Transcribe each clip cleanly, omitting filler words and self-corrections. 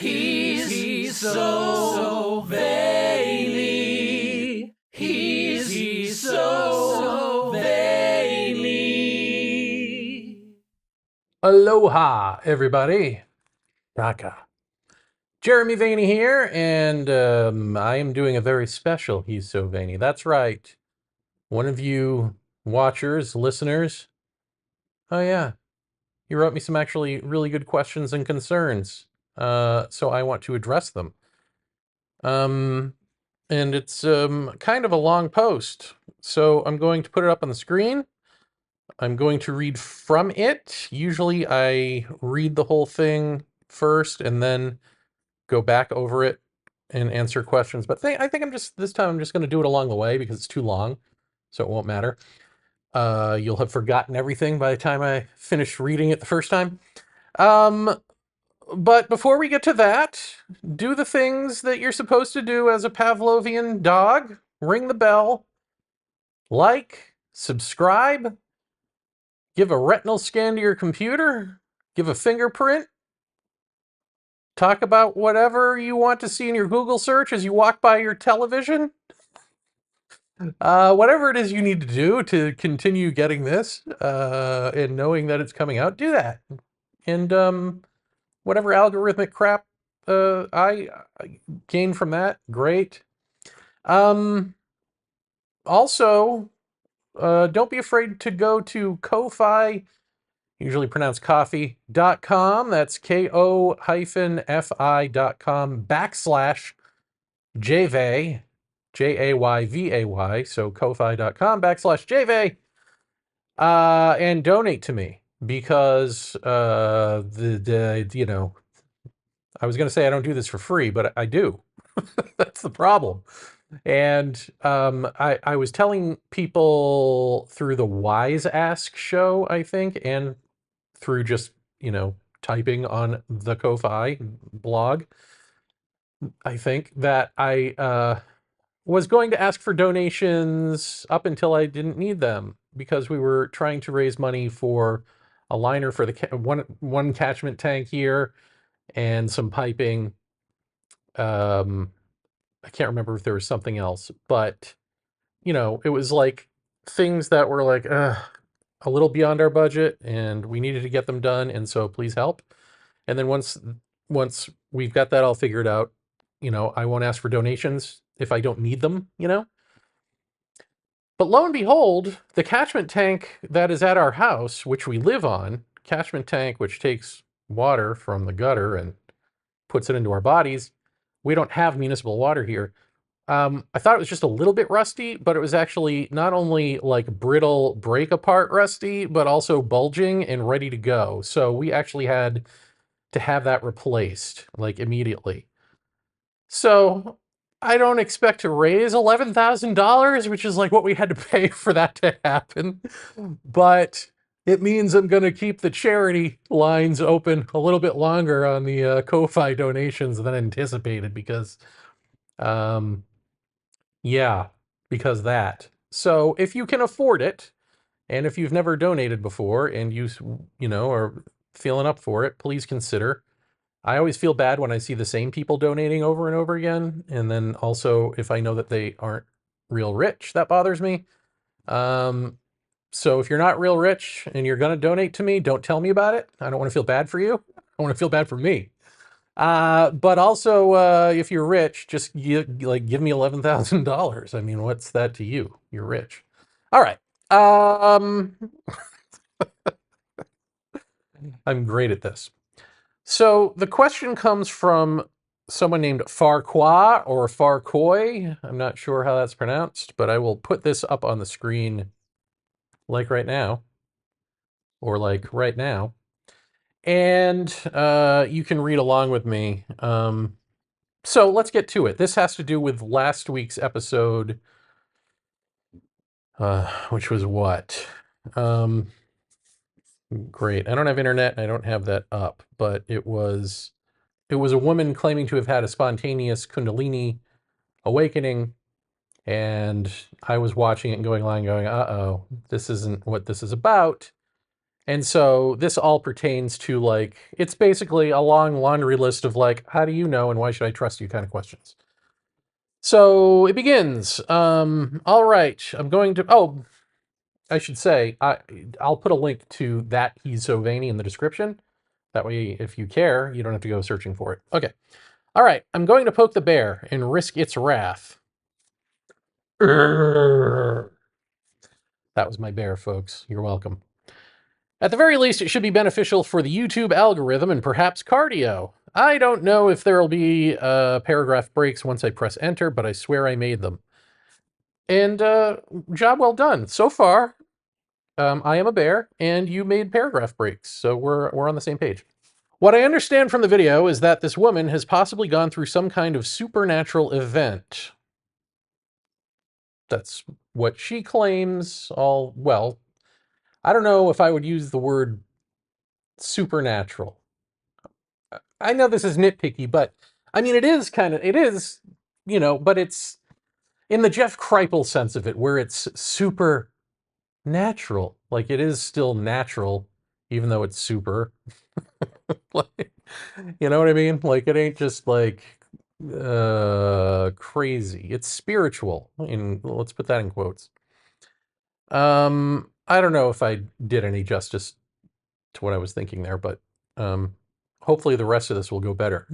He's so veiny. He's so veiny. Aloha, everybody. Raka. Jeremy Vaeni here, and I am doing a very special He's So Vainy. That's right. One of you watchers, listeners, oh yeah, you wrote me some actually really good questions and concerns. So I want to address them. Um, and it's kind of a long post. So I'm going to put it up on the screen. I'm going to read from it. Usually I read the whole thing first and then go back over it and answer questions. But I think this time I'm just going to do it along the way because it's too long, so it won't matter. You'll have forgotten everything by the time I finish reading it the first time. But before we get to that, do the things that you're supposed to do as a Pavlovian dog. Ring the bell, like, subscribe, give a retinal scan to your computer, give a fingerprint, talk about whatever you want to see in your Google search as you walk by your television. Whatever it is you need to do to continue getting this and knowing that it's coming out, do that. And whatever algorithmic crap I gain from that, great. Also, don't be afraid to go to Ko-Fi, usually pronounced coffee.com. That's ko-fi.com /JVay, Jayvay. So ko-fi.com /JVay. And donate to me because I was going to say I don't do this for free, but I do. That's the problem. And I was telling people through the Wise Ask show, I think, and through just, typing on the Ko-Fi blog, I think, that I was going to ask for donations up until I didn't need them because we were trying to raise money for a liner for the one catchment tank here and some piping. I can't remember if there was something else, but it was like things that were like a little beyond our budget and we needed to get them done, and so please help. And then once we've got that all figured out, I won't ask for donations if I don't need them. But lo and behold, the catchment tank that is at our house, which we live on, catchment tank which takes water from the gutter and puts it into our bodies, we don't have municipal water here. I thought it was just a little bit rusty, but it was actually not only like brittle break apart rusty, but also bulging and ready to go. So we actually had to have that replaced like immediately. So I don't expect to raise $11,000, which is like what we had to pay for that to happen. But it means I'm going to keep the charity lines open a little bit longer on the Ko-Fi donations than anticipated because, yeah, because that. So if you can afford it, and if you've never donated before and you are feeling up for it, please consider. I always feel bad when I see the same people donating over and over again. And then also if I know that they aren't real rich, that bothers me. So if you're not real rich and you're going to donate to me, don't tell me about it. I don't want to feel bad for you. I want to feel bad for me. But also, if you're rich, just give me $11,000. I mean, what's that to you? You're rich. All right. I'm great at this. So the question comes from someone named Farquhar or Farcoy. I'm not sure how that's pronounced, but I will put this up on the screen like right now, or like right now. And you can read along with me. So let's get to it. This has to do with last week's episode, which was what? Great. I don't have internet and I don't have that up, but it was a woman claiming to have had a spontaneous Kundalini awakening, and I was watching it and going, uh-oh, this isn't what this is about. And so this all pertains to like, it's basically a long laundry list of like, how do you know and why should I trust you kind of questions. So it begins. All right, I'm going to, oh, I should say, I'll put a link to that He's So Vaeni in the description. That way, if you care, you don't have to go searching for it. Okay. All right, I'm going to poke the bear and risk its wrath. That was my bear, folks. You're welcome. At the very least, it should be beneficial for the YouTube algorithm and perhaps cardio. I don't know if there'll be paragraph breaks once I press enter, but I swear I made them. And job well done. So far, I am a bear, and you made paragraph breaks, so we're on the same page. What I understand from the video is that this woman has possibly gone through some kind of supernatural event. That's what she claims. Well, I don't know if I would use the word supernatural. I know this is nitpicky, but I mean, it is, but it's in the Jeff Kripal sense of it, where it's super natural. Like it is still natural, even though it's super. Like, you know what I mean? Like it ain't just like crazy. It's spiritual. Let's put that in quotes. I don't know if I did any justice to what I was thinking there, but hopefully the rest of this will go better.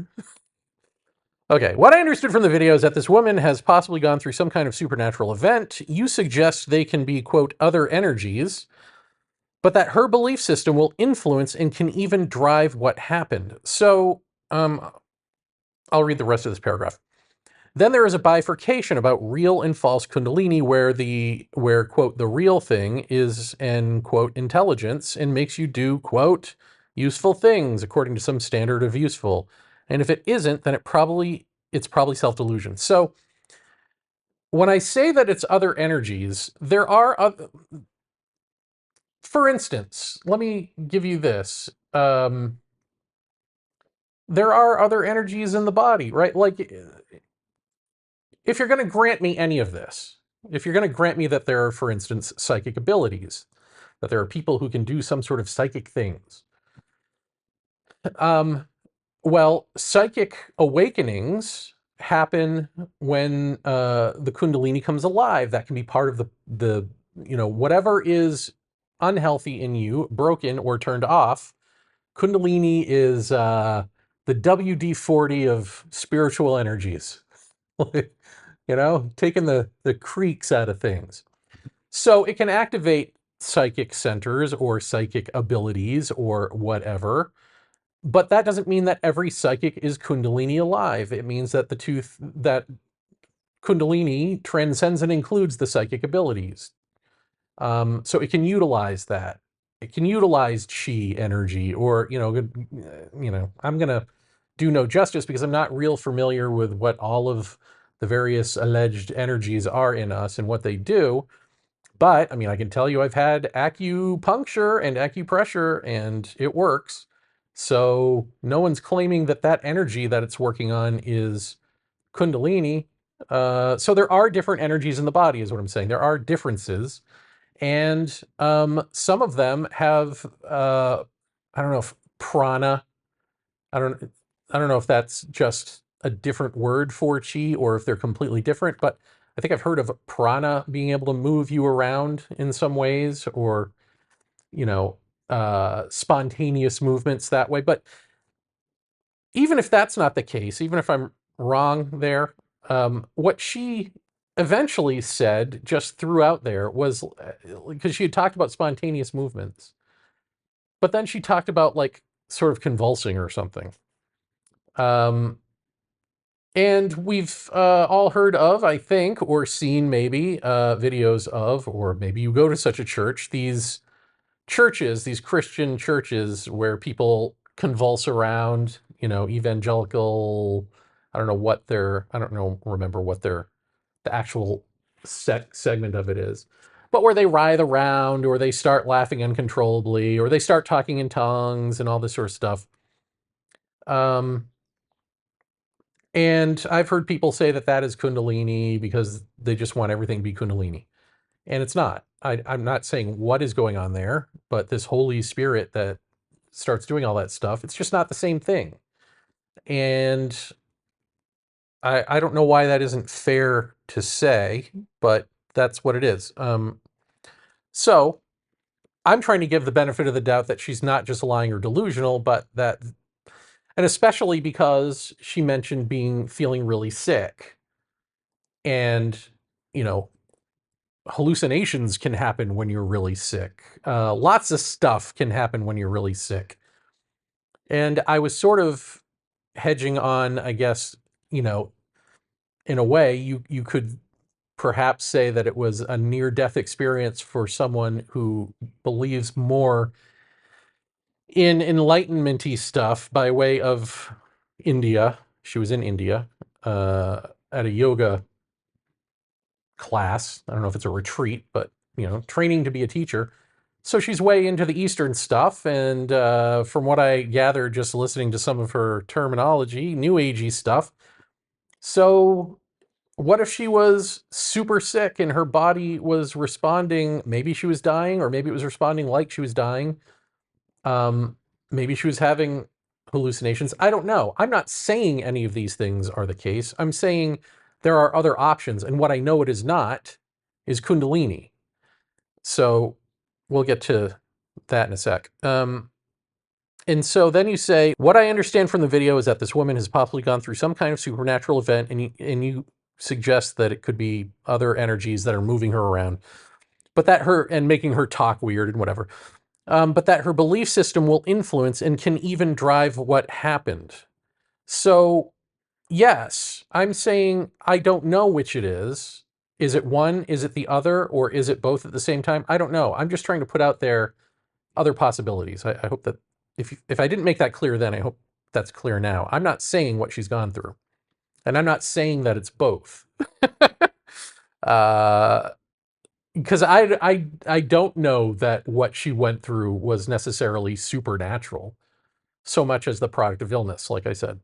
Okay, what I understood from the video is that this woman has possibly gone through some kind of supernatural event. You suggest they can be, quote, other energies, but that her belief system will influence and can even drive what happened. So, I'll read the rest of this paragraph. Then there is a bifurcation about real and false Kundalini where, quote, the real thing is an, quote, intelligence and makes you do, quote, useful things according to some standard of useful. And if it isn't, then it's probably self-delusion. So when I say that it's other energies, there are other, for instance, let me give you this. There are other energies in the body, right? Like if you're going to grant me any of this, if you're going to grant me that there are, for instance, psychic abilities, that there are people who can do some sort of psychic things, well, psychic awakenings happen when the Kundalini comes alive. That can be part of the whatever is unhealthy in you, broken or turned off. Kundalini is the WD-40 of spiritual energies. Taking the creaks out of things. So it can activate psychic centers or psychic abilities or whatever. But that doesn't mean that every psychic is Kundalini alive. It means that that Kundalini transcends and includes the psychic abilities. So it can utilize that. It can utilize chi energy, or I'm gonna do no justice because I'm not real familiar with what all of the various alleged energies are in us and what they do. But I mean, I can tell you I've had acupuncture and acupressure and it works. So no one's claiming that that energy that it's working on is Kundalini. So there are different energies in the body, is what I'm saying. There are differences. And some of them have, I don't know if prana, I don't, I don't know if that's just a different word for chi or if they're completely different, but I think I've heard of prana being able to move you around in some ways, or, spontaneous movements that way. But even if that's not the case, even if I'm wrong there, what she eventually said just throughout there was, because she had talked about spontaneous movements, but then she talked about like sort of convulsing or something. And we've all heard of, I think, or seen maybe videos of, or maybe you go to such a church, these churches, these Christian churches where people convulse around, evangelical, remember what the actual segment of it is, but where they writhe around or they start laughing uncontrollably or they start talking in tongues and all this sort of stuff. And I've heard people say that that is Kundalini because they just want everything to be Kundalini. And it's not. I'm not saying what is going on there, but this Holy Spirit that starts doing all that stuff, it's just not the same thing. And I don't know why that isn't fair to say, but that's what it is. So I'm trying to give the benefit of the doubt that she's not just lying or delusional, but that, and especially because she mentioned feeling really sick. And, you know, hallucinations can happen when you're really sick. Lots of stuff can happen when you're really sick. And I was sort of hedging on, I guess, you know, in a way, you could perhaps say that it was a near-death experience for someone who believes more in enlightenment-y stuff by way of India. She was in India at a yoga class. I don't know if it's a retreat, but, you know, training to be a teacher. So she's way into the Eastern stuff, and from what I gathered just listening to some of her terminology, New Agey stuff. So what if she was super sick and her body was responding? Maybe she was dying, or maybe it was responding like she was dying. Maybe she was having hallucinations. I don't know. I'm not saying any of these things are the case. I'm saying there are other options, and what I know it is not is Kundalini. So we'll get to that in a sec. And so then you say, what I understand from the video is that this woman has possibly gone through some kind of supernatural event, and you suggest that it could be other energies that are moving her around, but that and making her talk weird and whatever. But that her belief system will influence and can even drive what happened. So, yes, I'm saying I don't know which it is. Is it one? Is it the other? Or is it both at the same time? I don't know. I'm just trying to put out there other possibilities. I hope that if I didn't make that clear then, I hope that's clear now. I'm not saying what she's gone through. And I'm not saying that it's both. Because I don't know that what she went through was necessarily supernatural so much as the product of illness, like I said.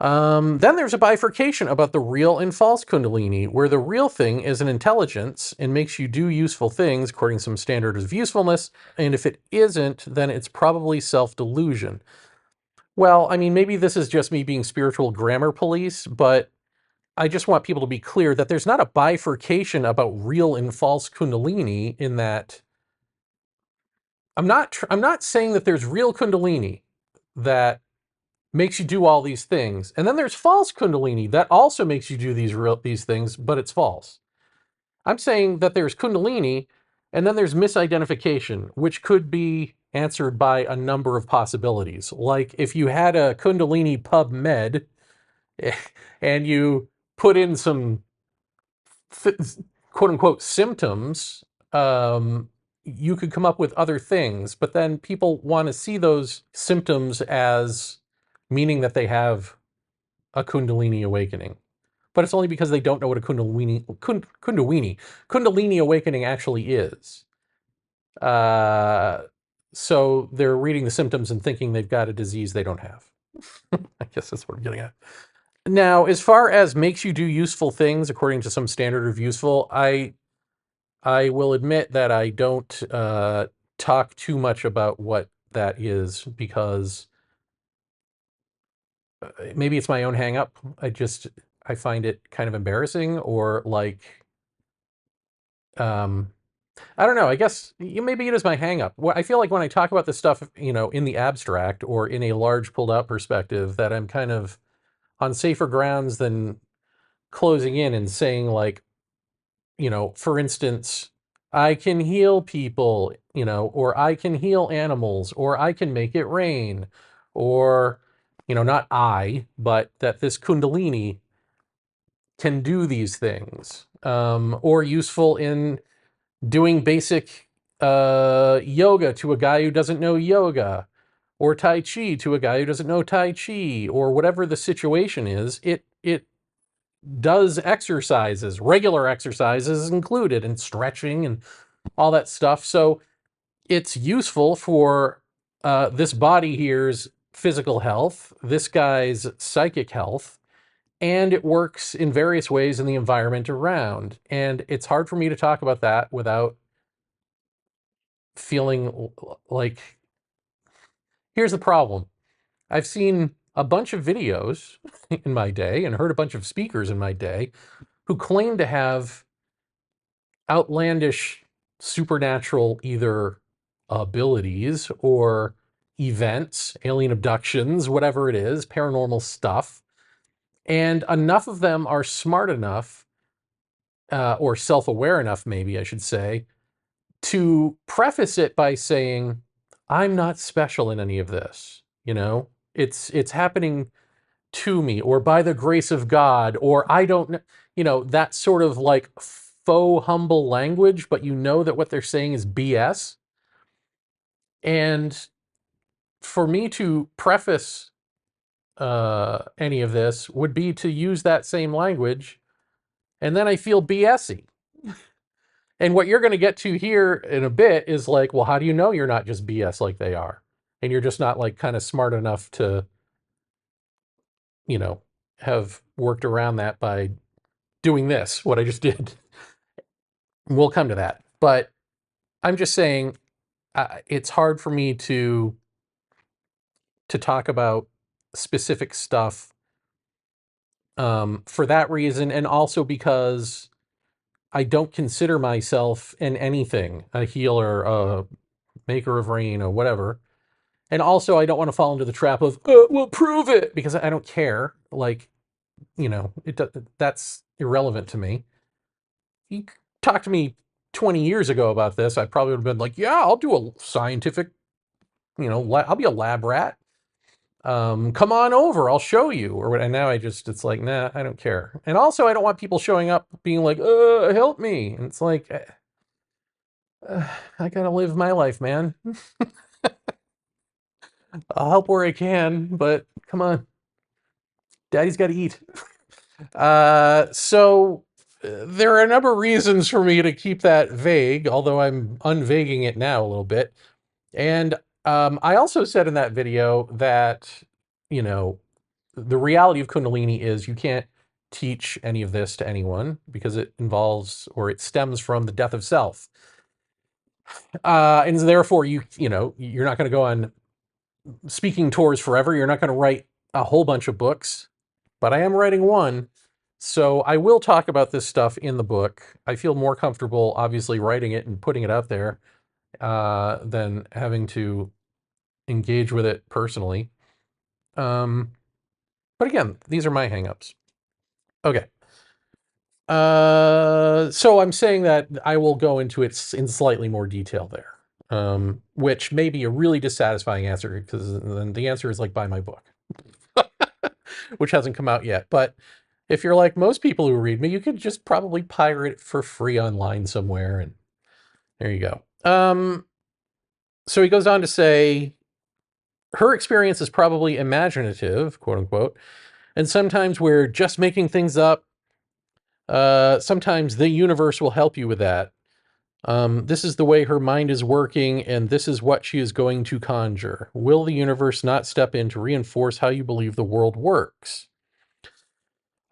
Then there's a bifurcation about the real and false Kundalini, where the real thing is an intelligence and makes you do useful things according to some standards of usefulness, and if it isn't, then it's probably self-delusion. Well, I mean, maybe this is just me being spiritual grammar police, but I just want people to be clear that there's not a bifurcation about real and false Kundalini in that I'm not saying that there's real Kundalini that makes you do all these things. And then there's false Kundalini that also makes you do these things, but it's false. I'm saying that there's Kundalini and then there's misidentification, which could be answered by a number of possibilities. Like if you had a Kundalini PubMed and you put in some quote unquote symptoms, you could come up with other things, but then people want to see those symptoms as meaning that they have a Kundalini awakening. But it's only because they don't know what a Kundalini awakening actually is. So they're reading the symptoms and thinking they've got a disease they don't have. I guess that's what I'm getting at. Now, as far as makes you do useful things according to some standard of useful, I will admit that I don't talk too much about what that is because maybe it's my own hang up. I find it kind of embarrassing or like, I don't know. I guess maybe it is my hang up. I feel like when I talk about this stuff, you know, in the abstract or in a large pulled out perspective, that I'm kind of on safer grounds than closing in and saying like, you know, for instance, I can heal people, you know, or I can heal animals, or I can make it rain, or, you know, not I, but that this Kundalini can do these things, or useful in doing basic yoga to a guy who doesn't know yoga, or Tai Chi to a guy who doesn't know Tai Chi, or whatever the situation is. It does exercises, regular exercises included, and stretching and all that stuff. So it's useful for this body here's physical health, this guy's psychic health, and it works in various ways in the environment around. And it's hard for me to talk about that without feeling like, here's the problem. I've seen a bunch of videos in my day and heard a bunch of speakers in my day who claim to have outlandish supernatural either abilities or events, alien abductions, whatever it is, paranormal stuff. And enough of them are smart enough, or self-aware enough, maybe I should say, to preface it by saying, I'm not special in any of this. It's happening to me, or by the grace of God, or I don't know, that sort of like faux humble language, but you know that what they're saying is BS. And for me to preface any of this would be to use that same language, and then I feel BSy. And what you're going to get to here in a bit is like, well, how do you know you're not just BS like they are? And you're just not like kind of smart enough to, have worked around that by doing this, what I just did. We'll come to that. But I'm just saying, it's hard for me to talk about specific stuff for that reason, and also because I don't consider myself in anything a healer, a maker of rain, or whatever. And also, I don't want to fall into the trap of, well, prove it, because I don't care. Like, that's irrelevant to me. You talked to me 20 years ago about this, I probably would have been like, yeah, I'll do a scientific, I'll be a lab rat. Come on over, I'll show you. Or what? And now it's like, nah, I don't care. And also, I don't want people showing up being like, help me. And it's like, I gotta live my life, man. I'll help where I can, but come on. Daddy's got to eat. So there are a number of reasons for me to keep that vague, although I'm unvaguing it now a little bit. And I also said in that video that, the reality of Kundalini is you can't teach any of this to anyone because it involves, or it stems from, the death of self. And therefore, you're not going to go on speaking tours forever. You're not going to write a whole bunch of books, but I am writing one. So I will talk about this stuff in the book. I feel more comfortable, obviously, writing it and putting it out there than having to engage with it personally. But again, these are my hangups. Okay. So I'm saying that I will go into it in slightly more detail there, which may be a really dissatisfying answer, because then the answer is like, buy my book, which hasn't come out yet. But if you're like most people who read me, you could just probably pirate it for free online somewhere, and there you go. So he goes on to say, her experience is probably imaginative, quote unquote, and sometimes we're just making things up. Sometimes the universe will help you with that. This is the way her mind is working, and this is what she is going to conjure. Will the universe not step in to reinforce how you believe the world works?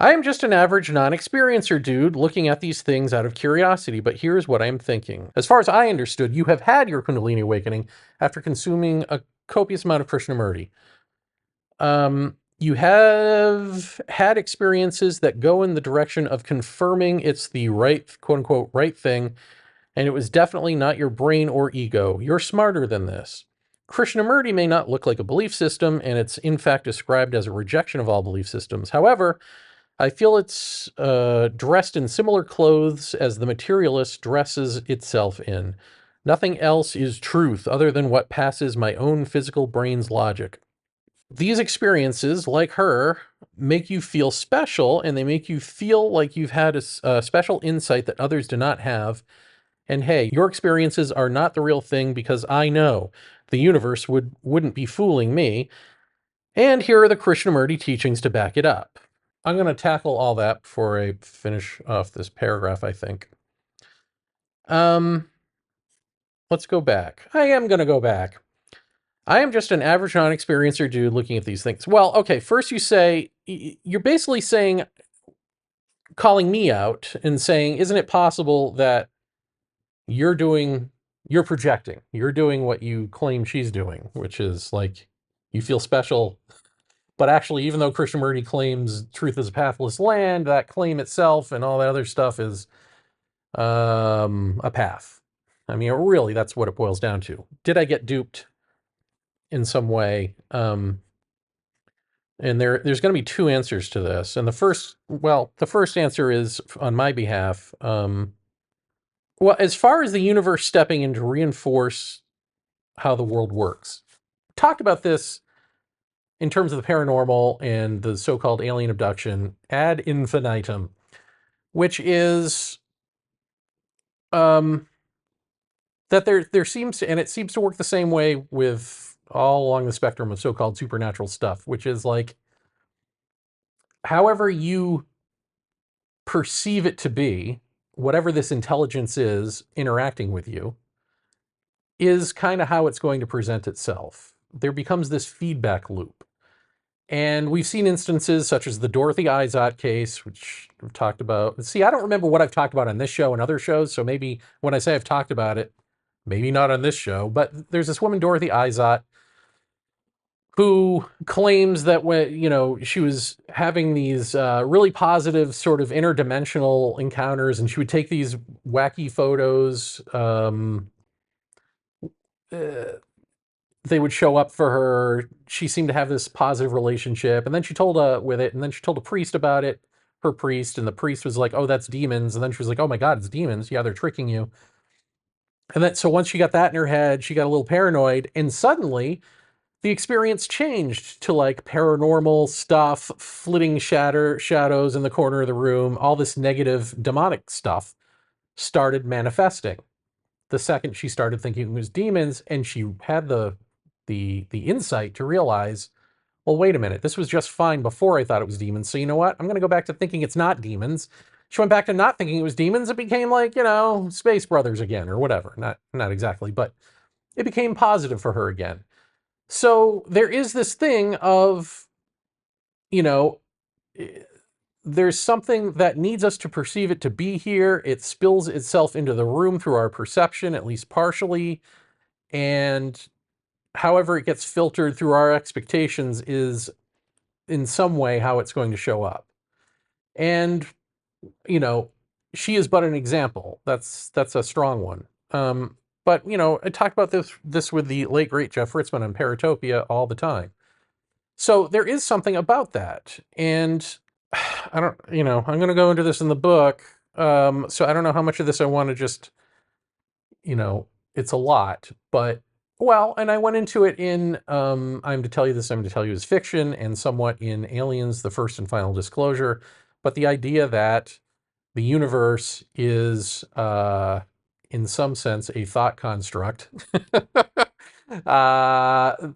I am just an average non-experiencer dude looking at these things out of curiosity, but here's what I'm thinking. As far as I understood, you have had your Kundalini awakening after consuming a copious amount of Krishnamurti. You have had experiences that go in the direction of confirming it's the right, quote-unquote, right thing, and it was definitely not your brain or ego. You're smarter than this. Krishnamurti may not look like a belief system, and it's in fact described as a rejection of all belief systems. However, I feel it's dressed in similar clothes as the materialist dresses itself in. Nothing else is truth other than what passes my own physical brain's logic. These experiences, like her, make you feel special, and they make you feel like you've had a special insight that others do not have. And hey, your experiences are not the real thing, because I know the universe wouldn't be fooling me. And here are the Krishnamurti teachings to back it up. I'm going to tackle all that before I finish off this paragraph, I think. Let's go back. I am going to go back. I am just an average non-experiencer dude looking at these things. Well, okay, first you say, you're basically saying, calling me out and saying, isn't it possible that you're projecting, you're doing what you claim she's doing, which is like, you feel special. But actually, even though Krishnamurti claims truth is a pathless land, that claim itself and all that other stuff is a path. I mean, really, that's what it boils down to. Did I get duped in some way? And there's going to be two answers to this. And the first answer is on my behalf. Well, as far as the universe stepping in to reinforce how the world works, talked about this in terms of the paranormal and the so-called alien abduction ad infinitum, which is that there seems to, and it seems to work the same way with all along the spectrum of so-called supernatural stuff, which is like, however you perceive it to be, whatever this intelligence is interacting with you, is kind of how it's going to present itself. There becomes this feedback loop. And we've seen instances such as the Dorothy Izot case, which we've talked about. See, I don't remember what I've talked about on this show and other shows, so maybe when I say I've talked about it, maybe not on this show, but there's this woman, Dorothy Izot, who claims that when, she was having these really positive sort of interdimensional encounters, and she would take these wacky photos. They would show up for her. She seemed to have this positive relationship, and then she told a priest about it, her priest, and the priest was like, "Oh, that's demons." And then she was like, "Oh my God, it's demons. Yeah, they're tricking you." And then, so once she got that in her head, she got a little paranoid, and suddenly the experience changed to like paranormal stuff, flitting shadows in the corner of the room, all this negative demonic stuff started manifesting. The second she started thinking it was demons, and she had the insight to realize, well, wait a minute, this was just fine before I thought it was demons. So you know what? I'm going to go back to thinking it's not demons. She went back to not thinking it was demons. It became like, Space Brothers again or whatever. Not exactly, but it became positive for her again. So there is this thing of, there's something that needs us to perceive it to be here. It spills itself into the room through our perception, at least partially. And however it gets filtered through our expectations is in some way how it's going to show up. And, she is but an example. That's a strong one. But, I talk about this with the late, great Jeff Ritzmann on Paratopia all the time. So there is something about that. And I don't, I'm going to go into this in the book. So I don't know how much of this I want to just, it's a lot, but and I went into it in I'm to Tell You This, I'm to Tell You Is fiction, and somewhat in Aliens, The First and Final Disclosure. But the idea that the universe is, in some sense, a thought construct, that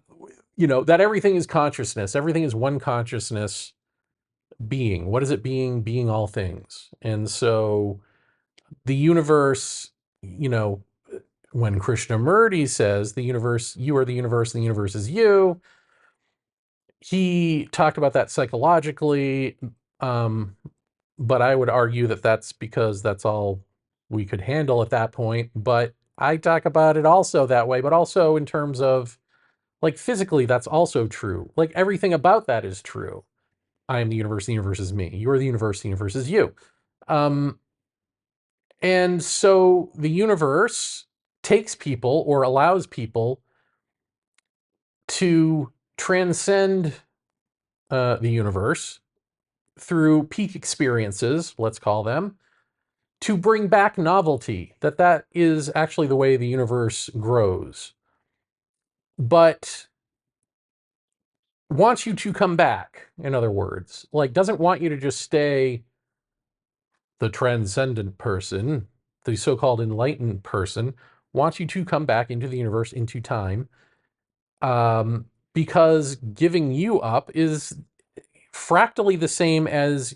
everything is consciousness, everything is one consciousness being. What is it being? Being all things. And so the universe, when Krishnamurti says the universe, you are the universe, and the universe is you, he talked about that psychologically, but I would argue that that's because that's all we could handle at that point. But I talk about it also that way, but also in terms of, like, physically, that's also true. Like, everything about that is true. I am the universe is me. You're the universe is you. And so the universe takes people, or allows people, to transcend the universe through peak experiences, let's call them, to bring back novelty. That is actually the way the universe grows. But wants you to come back, in other words. Like, doesn't want you to just stay the transcendent person, the so-called enlightened person, wants you to come back into the universe, into time, because giving you up is fractally the same as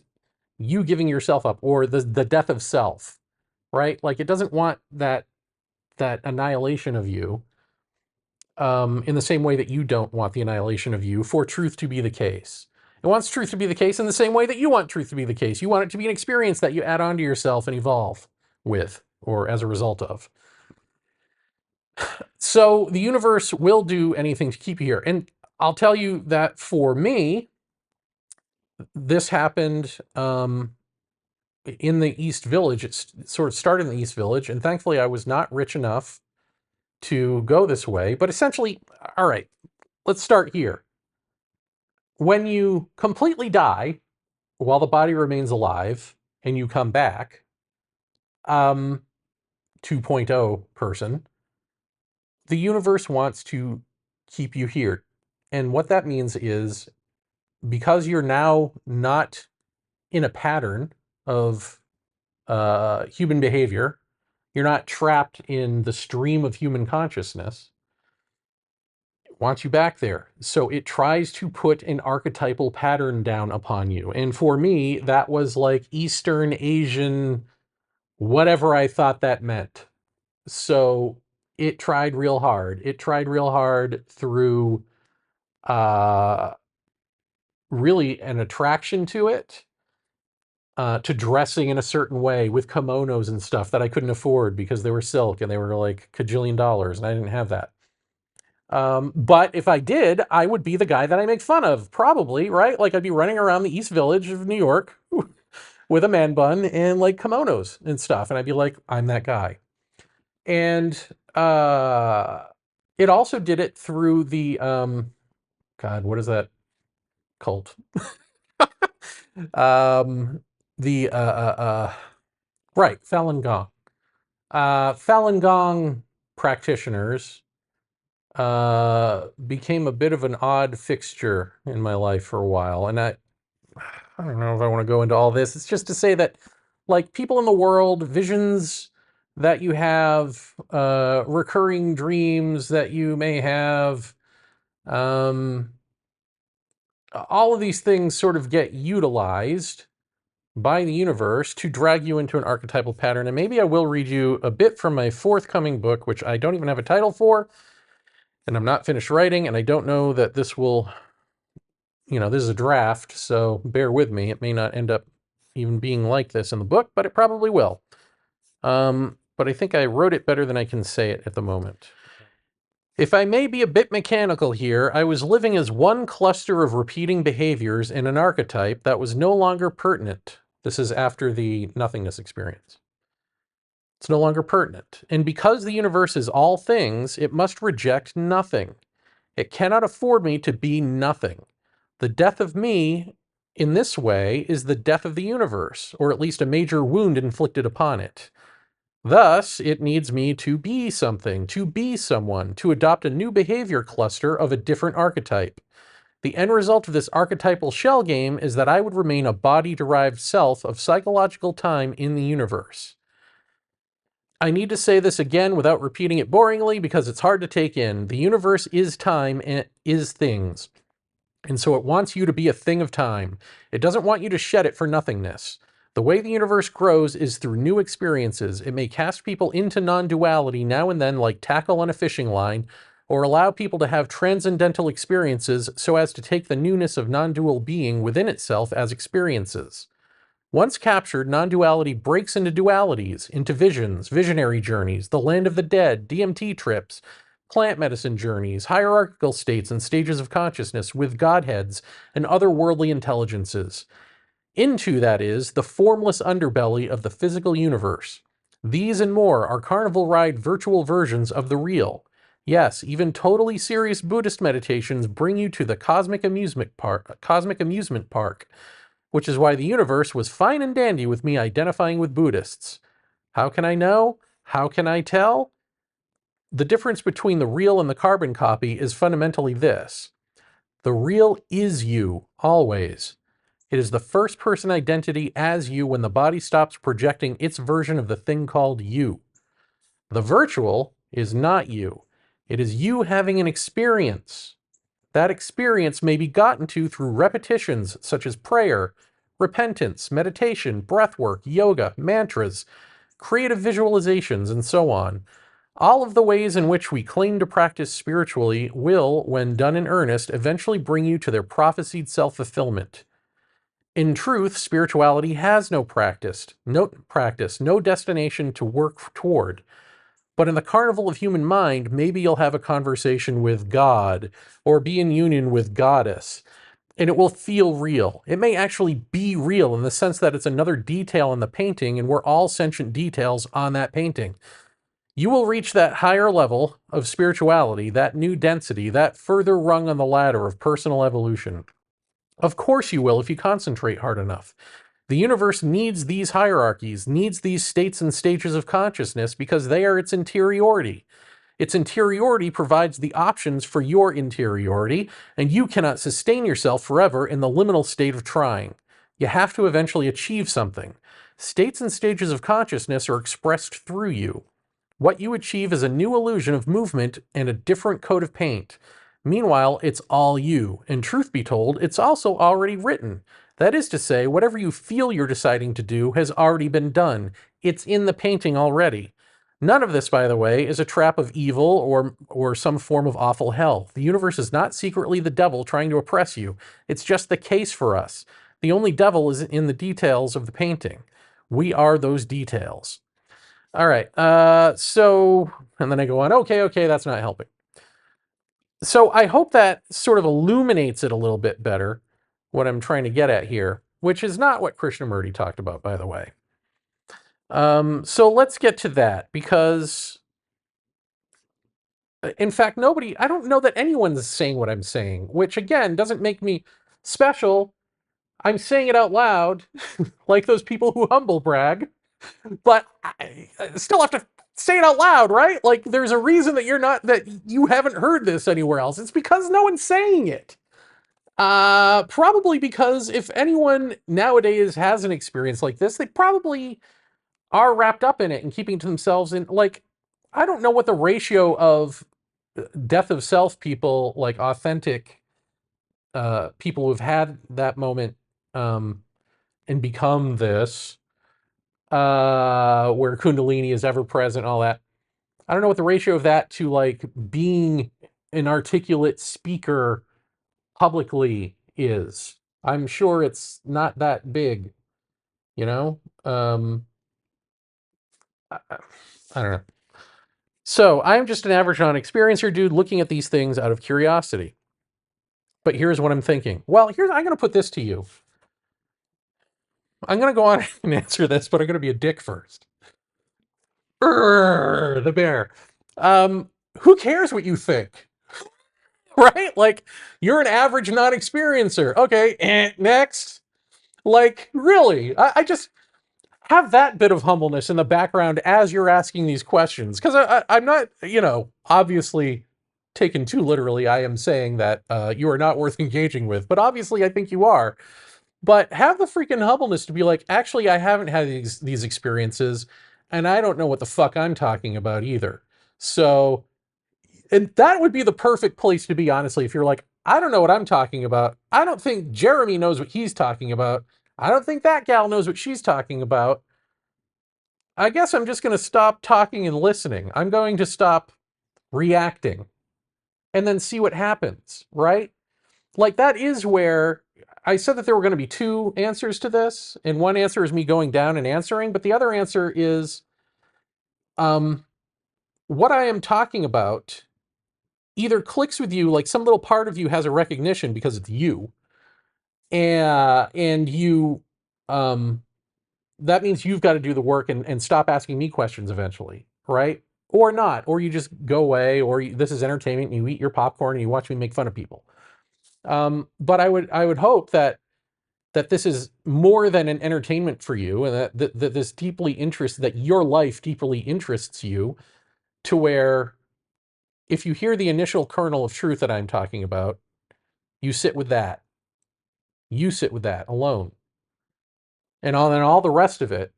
you giving yourself up, or the death of self, right? Like, it doesn't want that annihilation of you. in the same way that you don't want the annihilation of you for truth to be the case. It wants truth to be the case in the same way that you want truth to be the case. You want it to be an experience that you add on to yourself and evolve with, or as a result of. So the universe will do anything to keep you here. And I'll tell you that for me, this happened in the East Village. It sort of started in the East Village, and thankfully I was not rich enough to go this way. But essentially, all right, let's start here. When you completely die while the body remains alive and you come back, 2.0 person, the universe wants to keep you here. And what that means is, because you're now not in a pattern of human behavior, you're not trapped in the stream of human consciousness, it wants you back there. So it tries to put an archetypal pattern down upon you. And for me, that was like Eastern Asian, whatever I thought that meant. So it tried real hard. It tried real hard through really an attraction to it, to dressing in a certain way with kimonos and stuff that I couldn't afford because they were silk and they were like $1,000,000,000 and I didn't have that. But if I did, I would be the guy that I make fun of, probably, right? Like I'd be running around the East Village of New York with a man bun and like kimonos and stuff. And I'd be like, I'm that guy. And it also did it through the, God, what is that cult? Right, Falun Gong. Falun Gong practitioners became a bit of an odd fixture in my life for a while. And I don't know if I want to go into all this. It's just to say that, like, people in the world, visions that you have, recurring dreams that you may have, all of these things sort of get utilized by the universe to drag you into an archetypal pattern. And maybe I will read you a bit from my forthcoming book, which I don't even have a title for, and I'm not finished writing, and I don't know that this will, this is a draft, so bear with me. It may not end up even being like this in the book, but it probably will. But I think I wrote it better than I can say it at the moment. If I may be a bit mechanical here, I was living as one cluster of repeating behaviors in an archetype that was no longer pertinent. This is after the nothingness experience. It's no longer pertinent. And because the universe is all things, it must reject nothing. It cannot afford me to be nothing. The death of me in this way is the death of the universe, or at least a major wound inflicted upon it. Thus, it needs me to be something, to be someone, to adopt a new behavior cluster of a different archetype. The end result of this archetypal shell game is that I would remain a body-derived self of psychological time in the universe. I need to say this again without repeating it boringly because it's hard to take in. The universe is time and is things. And so it wants you to be a thing of time. It doesn't want you to shed it for nothingness. The way the universe grows is through new experiences. It may cast people into non-duality now and then, like tackle on a fishing line, or allow people to have transcendental experiences so as to take the newness of non-dual being within itself as experiences. Once captured, non-duality breaks into dualities, into visions, visionary journeys, the land of the dead, DMT trips, plant medicine journeys, hierarchical states and stages of consciousness with godheads and other worldly intelligences. Into, that is, the formless underbelly of the physical universe. These and more are carnival ride virtual versions of the real. Yes, even totally serious Buddhist meditations bring you to the cosmic amusement park, which is why the universe was fine and dandy with me identifying with Buddhists. How can I know? How can I tell? The difference between the real and the carbon copy is fundamentally this. The real is you, always. It is the first-person identity as you when the body stops projecting its version of the thing called you. The virtual is not you. It is you having an experience. That experience may be gotten to through repetitions such as prayer, repentance, meditation, breathwork, yoga, mantras, creative visualizations, and so on. All of the ways in which we claim to practice spiritually will, when done in earnest, eventually bring you to their prophesied self-fulfillment. In truth, spirituality has no practice, no destination to work toward. But in the carnival of human mind, maybe you'll have a conversation with God or be in union with Goddess, and it will feel real. It may actually be real in the sense that it's another detail in the painting, and we're all sentient details on that painting. You will reach that higher level of spirituality, that new density, that further rung on the ladder of personal evolution. Of course you will if you concentrate hard enough. The universe needs these hierarchies, needs these states and stages of consciousness because they are its interiority. Its interiority provides the options for your interiority, and you cannot sustain yourself forever in the liminal state of trying. You have to eventually achieve something. States and stages of consciousness are expressed through you. What you achieve is a new illusion of movement and a different coat of paint. Meanwhile, it's all you, and truth be told, it's also already written. That is to say, whatever you feel you're deciding to do has already been done. It's in the painting already. None of this, by the way, is a trap of evil or some form of awful hell. The universe is not secretly the devil trying to oppress you. It's just the case for us. The only devil is in the details of the painting. We are those details. All right. And then I go on, okay, that's not helping. So I hope that sort of illuminates it a little bit better, what I'm trying to get at here, which is not what Krishnamurti talked about, by the way. So let's get to that, because in fact, I don't know that anyone's saying what I'm saying, which again doesn't make me special. I'm saying it out loud, like those people who humble brag, but I still have to say it out loud, right? Like there's a reason that you haven't heard this anywhere else. It's because no one's saying it. Probably because if anyone nowadays has an experience like this, they probably are wrapped up in it and keeping to themselves. And like, I don't know what the ratio of death of self people, like authentic people who've had that moment and become this, where Kundalini is ever present, all that. I don't know what the ratio of that to like being an articulate speaker publicly is. I'm sure it's not that big, you know? I don't know. So I'm just an average non-experiencer dude looking at these things out of curiosity. But here's what I'm thinking. Well, I'm going to put this to you. I'm going to go on and answer this, but I'm going to be a dick first. The bear. Who cares what you think? Right? Like, you're an average non-experiencer. Okay, next. Like, really? I just have that bit of humbleness in the background as you're asking these questions. Because I'm not, obviously taken too literally, I am saying that you are not worth engaging with. But obviously, I think you are. But have the freaking humbleness to be like, actually, I haven't had these experiences, and I don't know what the fuck I'm talking about either. So, and that would be the perfect place to be, honestly, if you're like, I don't know what I'm talking about. I don't think Jeremy knows what he's talking about. I don't think that gal knows what she's talking about. I guess I'm just going to stop talking and listening. I'm going to stop reacting and then see what happens, right? Like, that is where I said that there were going to be two answers to this, and one answer is me going down and answering, but the other answer is what I am talking about either clicks with you, like some little part of you has a recognition because it's you, and you that means you've got to do the work and stop asking me questions eventually, right? Or not, or you just go away, or this is entertainment and you eat your popcorn and you watch me make fun of people. But I would hope that this is more than an entertainment for you, and that this that your life deeply interests you, to where if you hear the initial kernel of truth that I'm talking about, you sit with that. You sit with that alone. And all the rest of it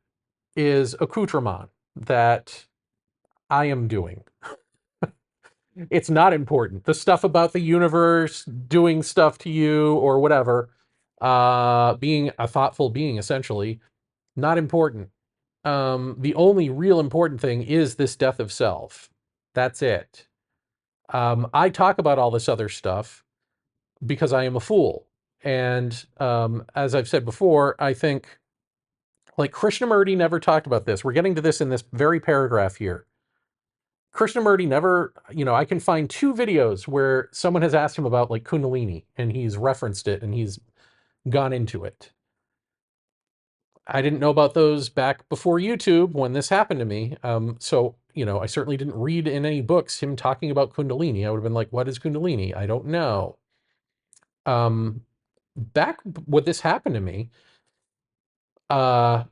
is accoutrement that I am doing. It's not important. The stuff about the universe doing stuff to you or whatever, being a thoughtful being, essentially, not important. The only real important thing is this death of self. That's it. I talk about all this other stuff because I am a fool. And as I've said before, I think like Krishnamurti never talked about this. We're getting to this in this very paragraph here. Krishnamurti never, I can find 2 videos where someone has asked him about like Kundalini and he's referenced it and he's gone into it. I didn't know about those back before YouTube when this happened to me. So, I certainly didn't read in any books him talking about Kundalini. I would have been like, what is Kundalini? I don't know. Back when this happened to me, or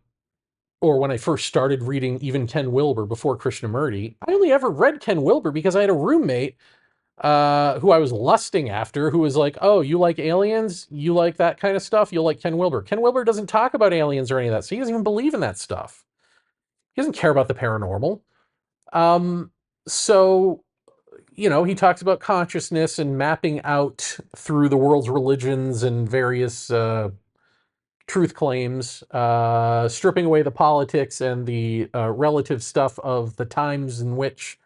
when I first started reading even Ken Wilber before Krishnamurti, I only ever read Ken Wilber because I had a roommate who I was lusting after, who was like, oh, you like aliens? You like that kind of stuff? You'll like Ken Wilber. Ken Wilber doesn't talk about aliens or any of that, so he doesn't even believe in that stuff. He doesn't care about the paranormal. So, he talks about consciousness and mapping out through the world's religions and various truth claims, stripping away the politics and the relative stuff of the times in which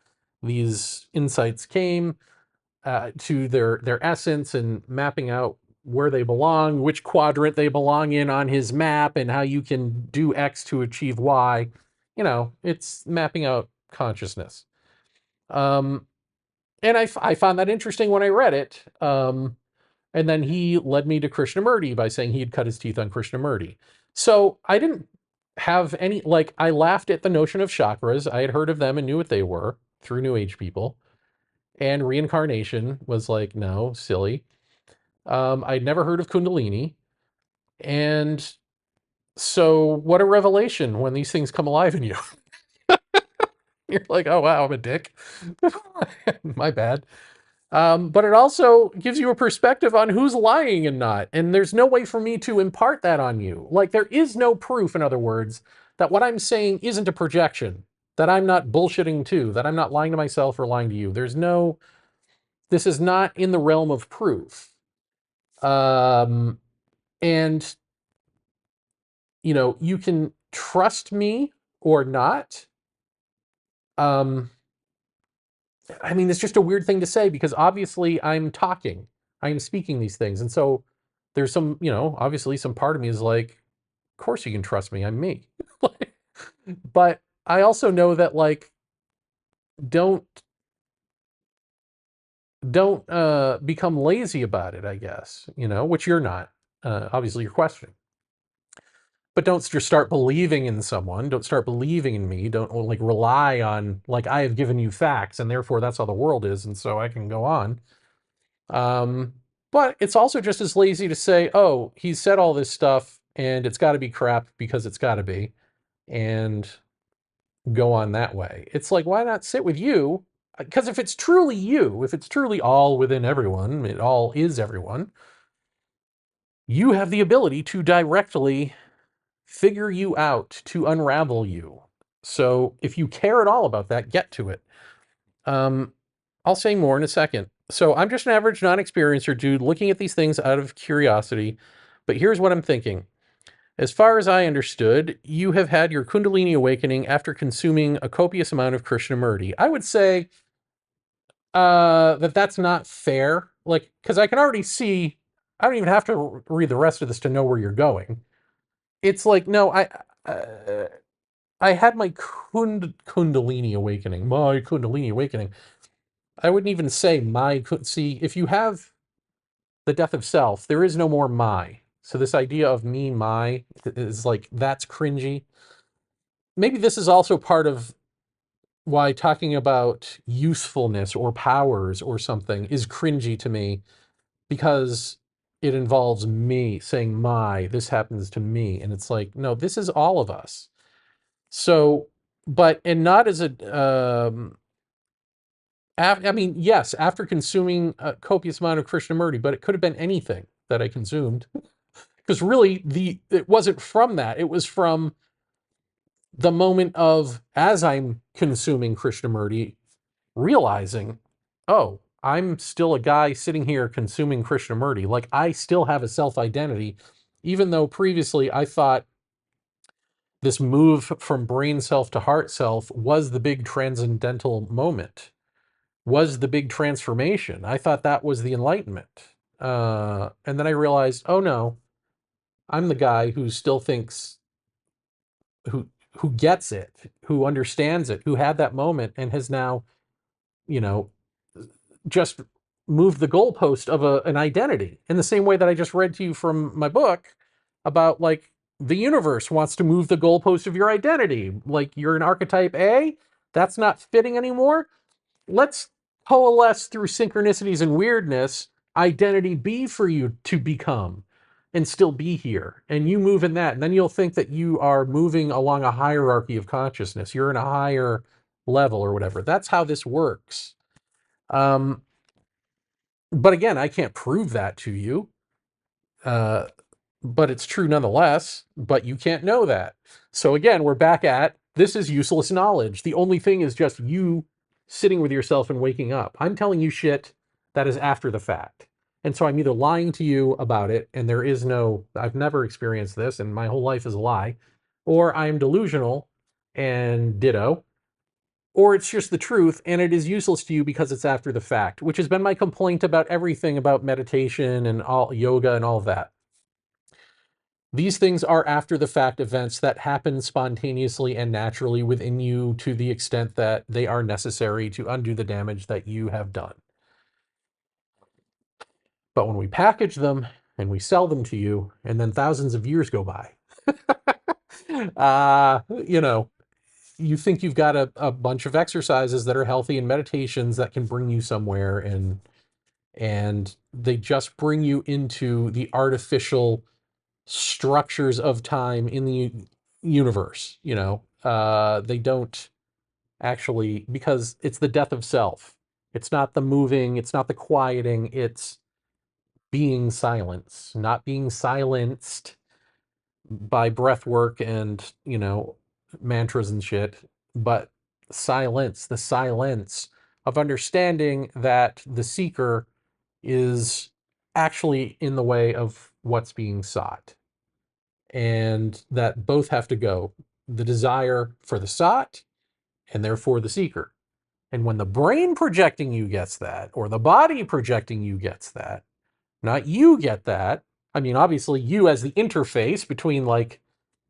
these insights came to their essence, and mapping out where they belong, which quadrant they belong in on his map, and how you can do X to achieve Y. It's mapping out consciousness. And I found that interesting when I read it. And then he led me to Krishnamurti by saying he'd cut his teeth on Krishnamurti. So I didn't have any, like, I laughed at the notion of chakras. I had heard of them and knew what they were through New Age people. And reincarnation was like, no, silly. I'd never heard of Kundalini. And so what a revelation when these things come alive in you. You're like, oh, wow, I'm a dick. My bad. But it also gives you a perspective on who's lying and not. And there's no way for me to impart that on you. Like, there is no proof, in other words, that what I'm saying isn't a projection, that I'm not bullshitting too, that I'm not lying to myself or lying to you. This is not in the realm of proof. And, you can trust me or not. I mean, it's just a weird thing to say because obviously I'm talking, I'm speaking these things. And so there's some, obviously some part of me is like, of course you can trust me, I'm me. But I also know that, like, don't become lazy about it, I guess, which you're not. Obviously you're questioning. But don't just start believing in someone. Don't start believing in me. Don't like rely on, like, I have given you facts and therefore that's how the world is. And so I can go on. But it's also just as lazy to say, oh, he said all this stuff and it's got to be crap because it's got to be, and go on that way. It's like, why not sit with you? Because if it's truly you, if it's truly all within everyone, it all is everyone, you have the ability to directly figure you out, to unravel you. So if you care at all about that, get to it. I'll say more in a second. So I'm just an average non-experiencer dude looking at these things out of curiosity. But here's what I'm thinking. As far as I understood, you have had your Kundalini awakening after consuming a copious amount of Krishnamurti. I would say that's not fair. Like, because I can already see, I don't even have to read the rest of this to know where you're going. It's like, no, I had my Kundalini awakening. My Kundalini awakening. I wouldn't even say my. See, if you have the death of self, there is no more my. So this idea of me, my, is like, that's cringy. Maybe this is also part of why talking about usefulness or powers or something is cringy to me, because it involves me saying my, this happens to me. And it's like, no, this is all of us. So, and not as a, I mean, yes, after consuming a copious amount of Krishnamurti, but it could have been anything that I consumed. Because really, it wasn't from that. It was from the moment of, as I'm consuming Krishnamurti, realizing, oh, I'm still a guy sitting here consuming Krishnamurti. Like, I still have a self-identity, even though previously I thought this move from brain self to heart self was the big transcendental moment. was the big transformation. I thought that was the enlightenment. And then I realized, oh no, I'm the guy who still thinks, who who gets it, who understands it, who had that moment and has now, you know, just moved the goalpost of an identity in the same way that I just read to you from my book about, like, the universe wants to move the goalpost of your identity. Like, you're an archetype A, that's not fitting anymore. Let's coalesce through synchronicities and weirdness identity B for you to become and still be here. And you move in that. And then you'll think that you are moving along a hierarchy of consciousness. You're in a higher level or whatever. That's how this works. Um, but again, I can't prove that to you. But it's true nonetheless, but you can't know that. So again, we're back at, this is useless knowledge. The only thing is just you sitting with yourself and waking up. I'm telling you shit that is after the fact. And so I'm either lying to you about it, and there is no, I've never experienced this, and my whole life is a lie, or I'm delusional and ditto, or it's just the truth and it is useless to you because it's after the fact, which has been my complaint about everything about meditation and all yoga and all of that. These things are after the fact events that happen spontaneously and naturally within you to the extent that they are necessary to undo the damage that you have done. But when we package them and we sell them to you, and then thousands of years go by, you know, you think you've got a bunch of exercises that are healthy and meditations that can bring you somewhere, and they just bring you into the artificial structures of time in the universe. They don't actually, because it's the death of self. It's not the moving, it's not the quieting, it's being silence, not being silenced by breath work and, mantras and shit, but silence, the silence of understanding that the seeker is actually in the way of what's being sought, and that both have to go. The desire for the sought and therefore the seeker. And when the brain projecting you gets that, or the body projecting you gets that, not you get that. I mean, obviously you as the interface between, like,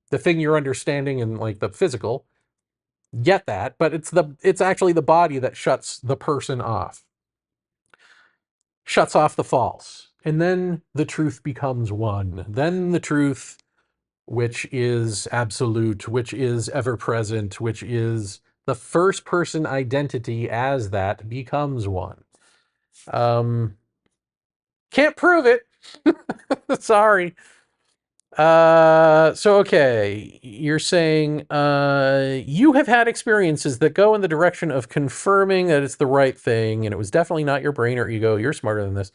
the thing you're understanding and, like, the physical, get that, but it's actually the body that shuts the person off. Shuts off the false. And then the truth becomes one. Then the truth, which is absolute, which is ever present, which is the first person identity as that, becomes one. Can't prove it. Sorry. So okay, you're saying you have had experiences that go in the direction of confirming that it's the right thing, and it was definitely not your brain or ego. You're smarter than this.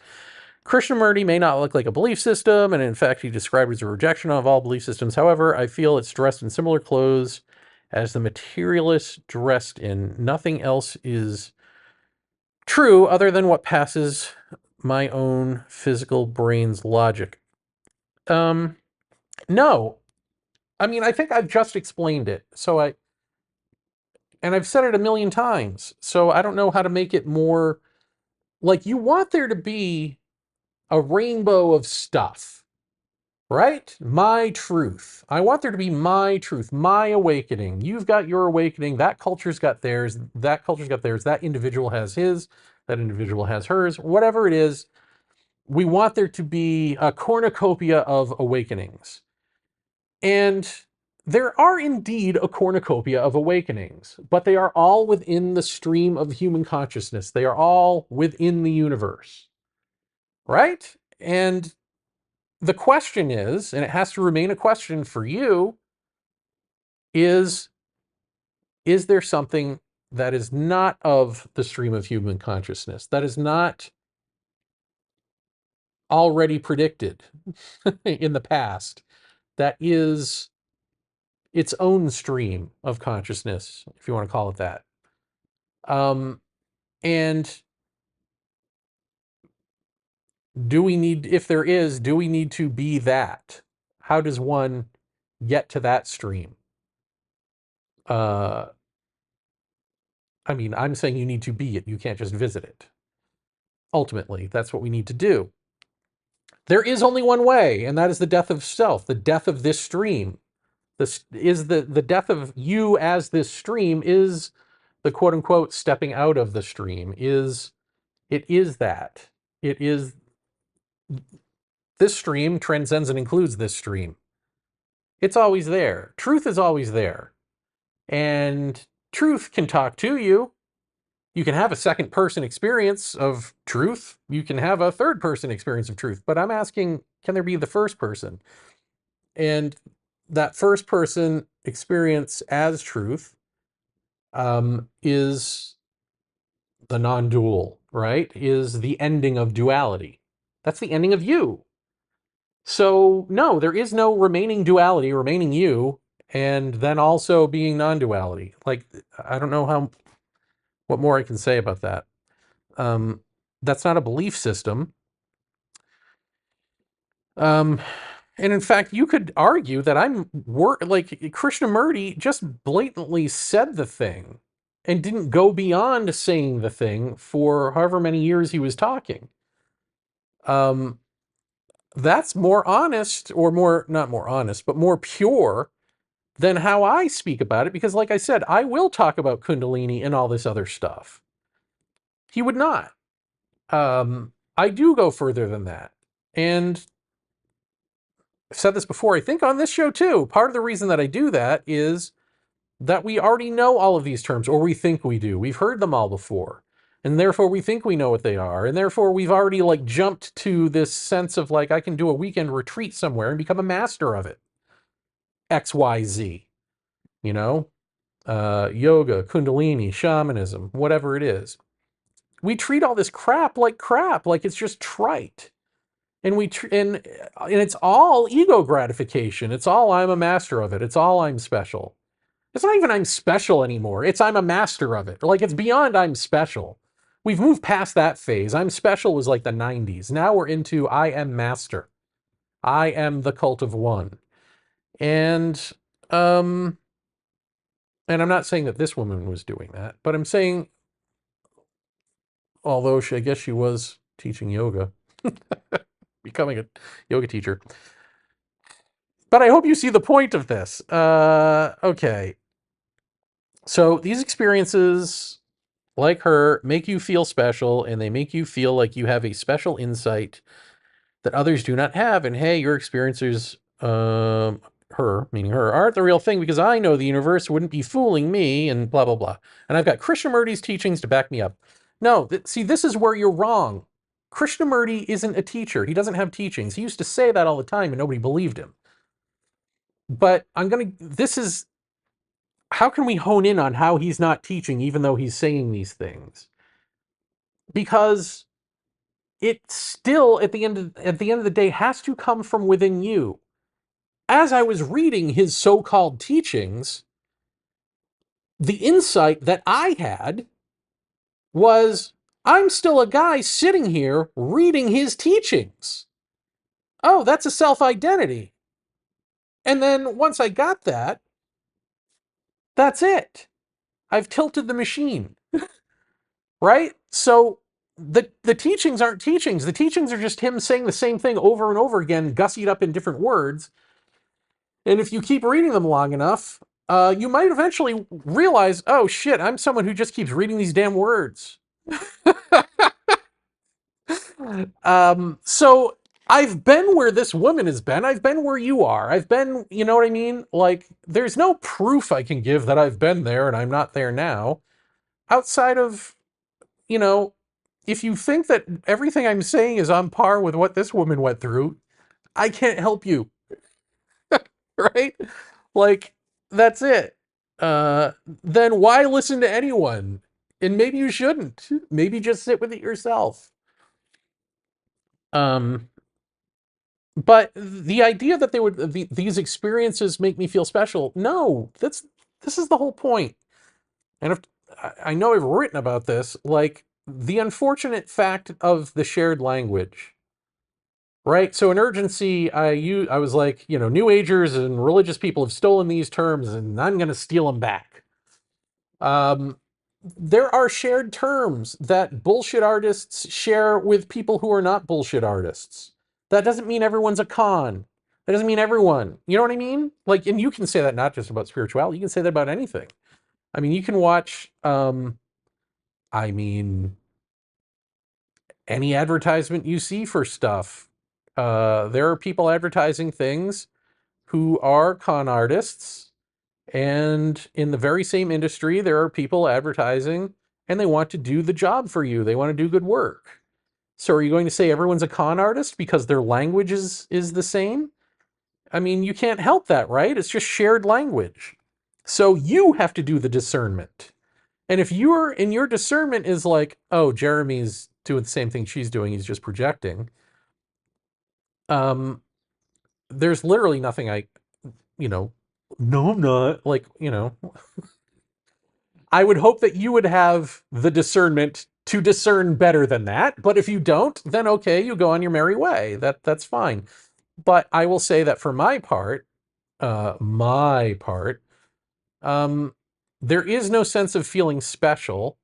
Krishnamurti may not look like a belief system, and in fact, he described it as a rejection of all belief systems. However, I feel it's dressed in similar clothes as the materialists dressed in. Nothing else is true other than what passes my own physical brain's logic. No. I mean, I think I've just explained it. And I've said it a million times, so I don't know how to make it more, like, you want there to be a rainbow of stuff, right? My truth. I want there to be my truth, my awakening. You've got your awakening. That culture's got theirs. That culture's got theirs. That individual has his. That individual has hers. Whatever it is, we want there to be a cornucopia of awakenings. And there are indeed a cornucopia of awakenings, but they are all within the stream of human consciousness. They are all within the universe, right? And the question is, and it has to remain a question for you, is there something that is not of the stream of human consciousness, that is not already predicted in the past, that is its own stream of consciousness, if you want to call it that? And if there is, do we need to be that? How does one get to that stream? I mean, I'm saying you need to be it. You can't just visit it. Ultimately, that's what we need to do. There is only one way, and that is the death of self, the death of this stream. This is the death of you as this stream is the quote unquote stepping out of the stream. It is that. It is this stream transcends and includes this stream. It's always there. Truth is always there. And truth can talk to you. You can have a second person experience of truth. You can have a third person experience of truth. But I'm asking, can there be the first person? And that first person experience as truth is the non-dual, right? Is the ending of duality. That's the ending of you. So no, there is no remaining duality, remaining you, and then also being non-duality. Like, I don't know what more I can say about that. That's not a belief system. And in fact, you could argue that like Krishnamurti just blatantly said the thing and didn't go beyond saying the thing for however many years he was talking. That's more honest, or not more honest, but more pure than how I speak about it. Because like I said, I will talk about Kundalini and all this other stuff. He would not. I do go further than that. And I've said this before, I think on this show too. Part of the reason that I do that is that we already know all of these terms, or we think we do. We've heard them all before. And therefore we think we know what they are. And therefore we've already like jumped to this sense of like, I can do a weekend retreat somewhere and become a master of it. XYZ, you know, yoga, Kundalini, shamanism, whatever it is. We treat all this crap, like it's just trite. And and it's all ego gratification. It's all I'm a master of it. It's all I'm special. It's not even I'm special anymore. It's I'm a master of it. Like, it's beyond I'm special. We've moved past that phase. I'm special was like the 90s. Now we're into I am master. I am the cult of one. And I'm not saying that this woman was doing that, but I'm saying, although I guess she was teaching yoga, becoming a yoga teacher. But I hope you see the point of this. Okay. So these experiences, like her, make you feel special, and they make you feel like you have a special insight that others do not have. And hey, your experiences, her, meaning her, aren't the real thing because I know the universe wouldn't be fooling me, and blah, blah, blah. And I've got Krishnamurti's teachings to back me up. No, see, this is where you're wrong. Krishnamurti isn't a teacher. He doesn't have teachings. He used to say that all the time and nobody believed him. But this is, how can we hone in on how he's not teaching even though he's saying these things? Because it still, at the end of the day, has to come from within you. As I was reading his so-called teachings, the insight that I had was, I'm still a guy sitting here reading his teachings. Oh, that's a self-identity. And then once I got that, that's it. I've tilted the machine. Right? So the teachings aren't teachings. The teachings are just him saying the same thing over and over again, gussied up in different words. And if you keep reading them long enough, you might eventually realize, oh shit, I'm someone who just keeps reading these damn words. So I've been where this woman has been. I've been where you are. I've been, you know what I mean? Like, there's no proof I can give that I've been there and I'm not there now. Outside of, you know, if you think that everything I'm saying is on par with what this woman went through, I can't help you. Right? Like, that's it. Then why listen to anyone? And maybe you shouldn't. Maybe just sit with it yourself. But the idea that these experiences make me feel special, no, this is the whole point. And if I know I've written about this, like the unfortunate fact of the shared language, right? So in urgency, I was like, you know, New Agers and religious people have stolen these terms, and I'm going to steal them back. there are shared terms that bullshit artists share with people who are not bullshit artists. That doesn't mean everyone's a con. That doesn't mean everyone. You know what I mean? Like, and you can say that not just about spirituality, you can say that about anything. I mean, you can watch, I mean, any advertisement you see for stuff. There are people advertising things who are con artists. And in the very same industry, there are people advertising and they want to do the job for you. They want to do good work. So are you going to say everyone's a con artist because their language is the same? I mean, you can't help that, right? It's just shared language. So you have to do the discernment. And if your discernment is like, oh, Jeremy's doing the same thing she's doing, he's just projecting. There's literally nothing you know, no, I'm not. Like, I would hope that you would have the discernment to discern better than that. But if you don't, then okay, you go on your merry way. That's fine. But I will say that for my part, um, there is no sense of feeling special,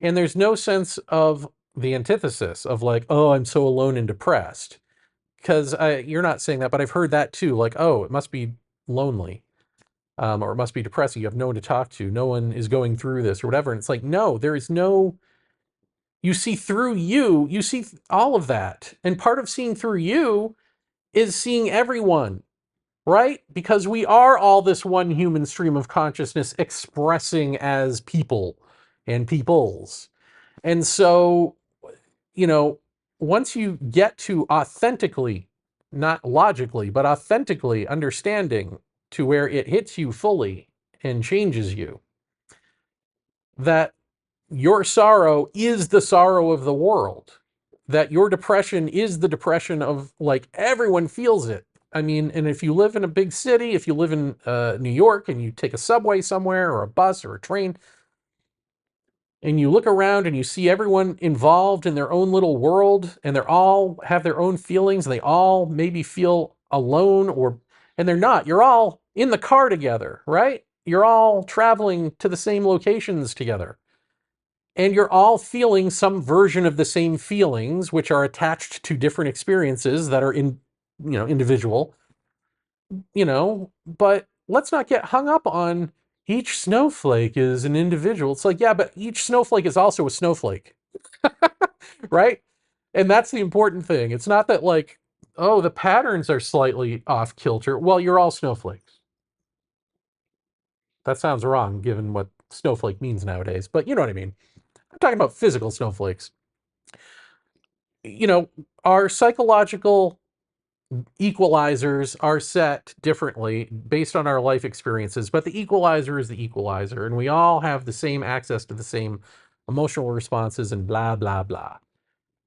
and there's no sense of the antithesis of like, oh, I'm so alone and depressed. Because you're not saying that, but I've heard that too. Like, oh, it must be lonely. Or it must be depressing. You have no one to talk to. No one is going through this or whatever. And it's like, no, there is no, you see through you see all of that. And part of seeing through you is seeing everyone, right? Because we are all this one human stream of consciousness expressing as people and peoples. And so, you know, once you get to authentically, not logically, but authentically understanding to where it hits you fully and changes you, that your sorrow is the sorrow of the world, that your depression is the depression of, like, everyone feels it. I mean, and if you live in a big city, if you live in New York and you take a subway somewhere or a bus or a train, and you look around and you see everyone involved in their own little world and they're all have their own feelings and they all maybe feel alone, or and they're not. You're all in the car together, right? You're all traveling to the same locations together. And you're all feeling some version of the same feelings, which are attached to different experiences that are individual, but let's not get hung up on each snowflake is an individual. It's like, yeah, but each snowflake is also a snowflake, right? And that's the important thing. It's not that, like, oh, the patterns are slightly off kilter. Well, you're all snowflakes. That sounds wrong given what snowflake means nowadays, but you know what I mean. I'm talking about physical snowflakes. Our psychological equalizers are set differently based on our life experiences, but the equalizer is the equalizer, and we all have the same access to the same emotional responses and blah, blah, blah.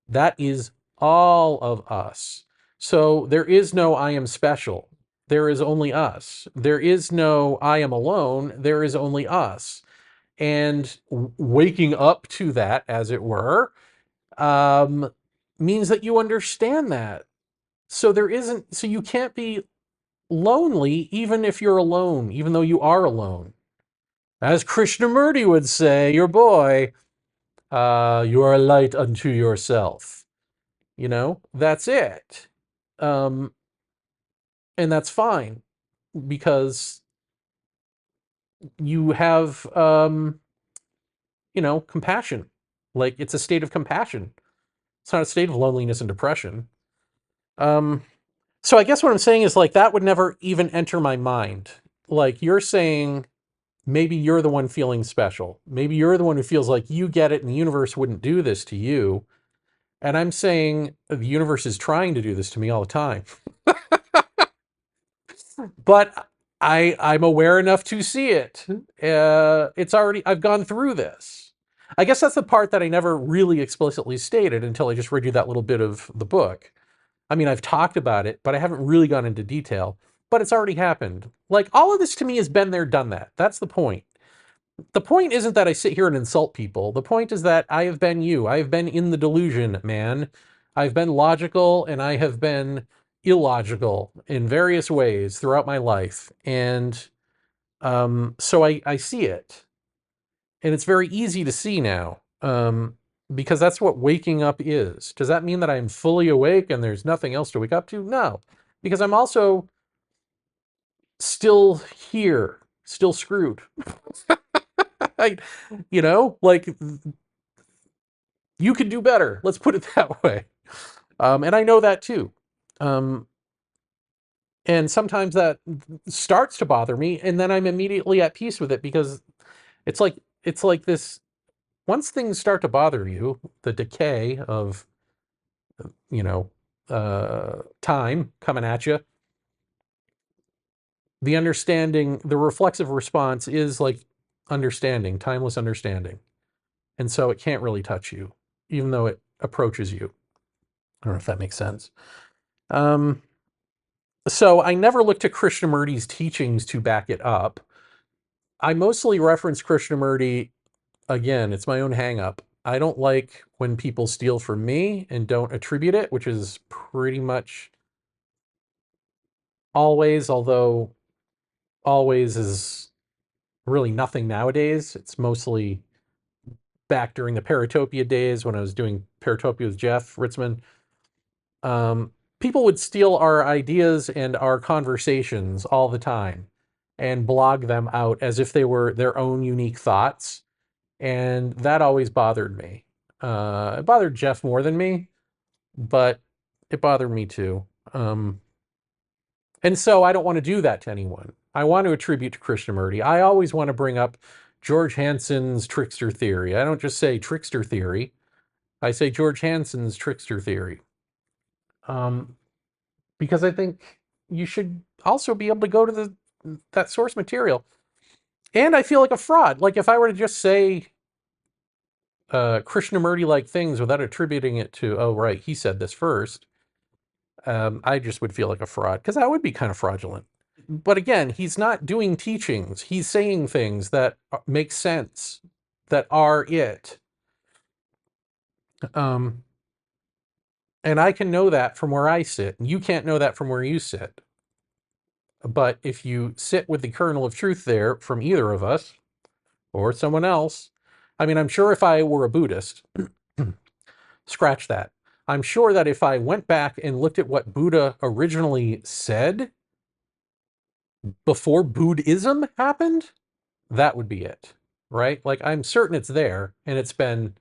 That is all of us. So there is no I am special. There is only us. There is no I am alone. There is only us. And waking up to that, as it were, means that you understand that. So you can't be lonely even if you're alone, even though you are alone. As Krishnamurti would say, your boy, you are a light unto yourself. That's it. And that's fine because you have, compassion. Like, it's a state of compassion. It's not a state of loneliness and depression. So I guess what I'm saying is, like, that would never even enter my mind. Like, you're saying maybe you're the one feeling special. Maybe you're the one who feels like you get it and the universe wouldn't do this to you. And I'm saying the universe is trying to do this to me all the time. But I'm aware enough to see it. I've gone through this. I guess that's the part that I never really explicitly stated until I just read you that little bit of the book. I mean, I've talked about it, but I haven't really gone into detail. But it's already happened. Like, all of this to me has been there, done that. That's the point. The point isn't that I sit here and insult people. The point is that I have been you. I have been in the delusion, man. I've been logical and I have been illogical in various ways throughout my life. And so I see it. And it's very easy to see now, because that's what waking up is. Does that mean that I'm fully awake and there's nothing else to wake up to? No, because I'm also still here, still screwed. I, like, you could do better. Let's put it that way. And I know that too. And sometimes that starts to bother me, and then I'm immediately at peace with it, because it's like this. Once things start to bother you, the decay of you know time coming at you, the understanding, the reflexive response is like understanding, timeless understanding, and so it can't really touch you, even though it approaches you. I don't know if that makes sense. So I never look to Krishnamurti's teachings to back it up. I mostly reference Krishnamurti. Again, it's my own hang up. I don't like when people steal from me and don't attribute it, which is pretty much always, although always is really nothing nowadays. It's mostly back during the Paratopia days when I was doing Paratopia with Jeff Ritzman. People would steal our ideas and our conversations all the time and blog them out as if they were their own unique thoughts. And that always bothered me. It bothered Jeff more than me, but it bothered me too. And so I don't want to do that to anyone. I want to attribute to Krishnamurti. I always want to bring up George Hansen's trickster theory. I don't just say trickster theory. I say George Hansen's trickster theory. Because I think you should also be able to go to that source material. And I feel like a fraud. Like if I were to just say Krishnamurti-like things without attributing it to, oh, right, he said this first, I just would feel like a fraud, because that would be kind of fraudulent. But again, he's not doing teachings. He's saying things that make sense, that are it. And I can know that from where I sit, and you can't know that from where you sit. But if you sit with the kernel of truth there from either of us or someone else, I mean, I'm sure if I were a Buddhist, scratch that. I'm sure that if I went back and looked at what Buddha originally said before Buddhism happened, that would be it, right? Like, I'm certain it's there, and it's been,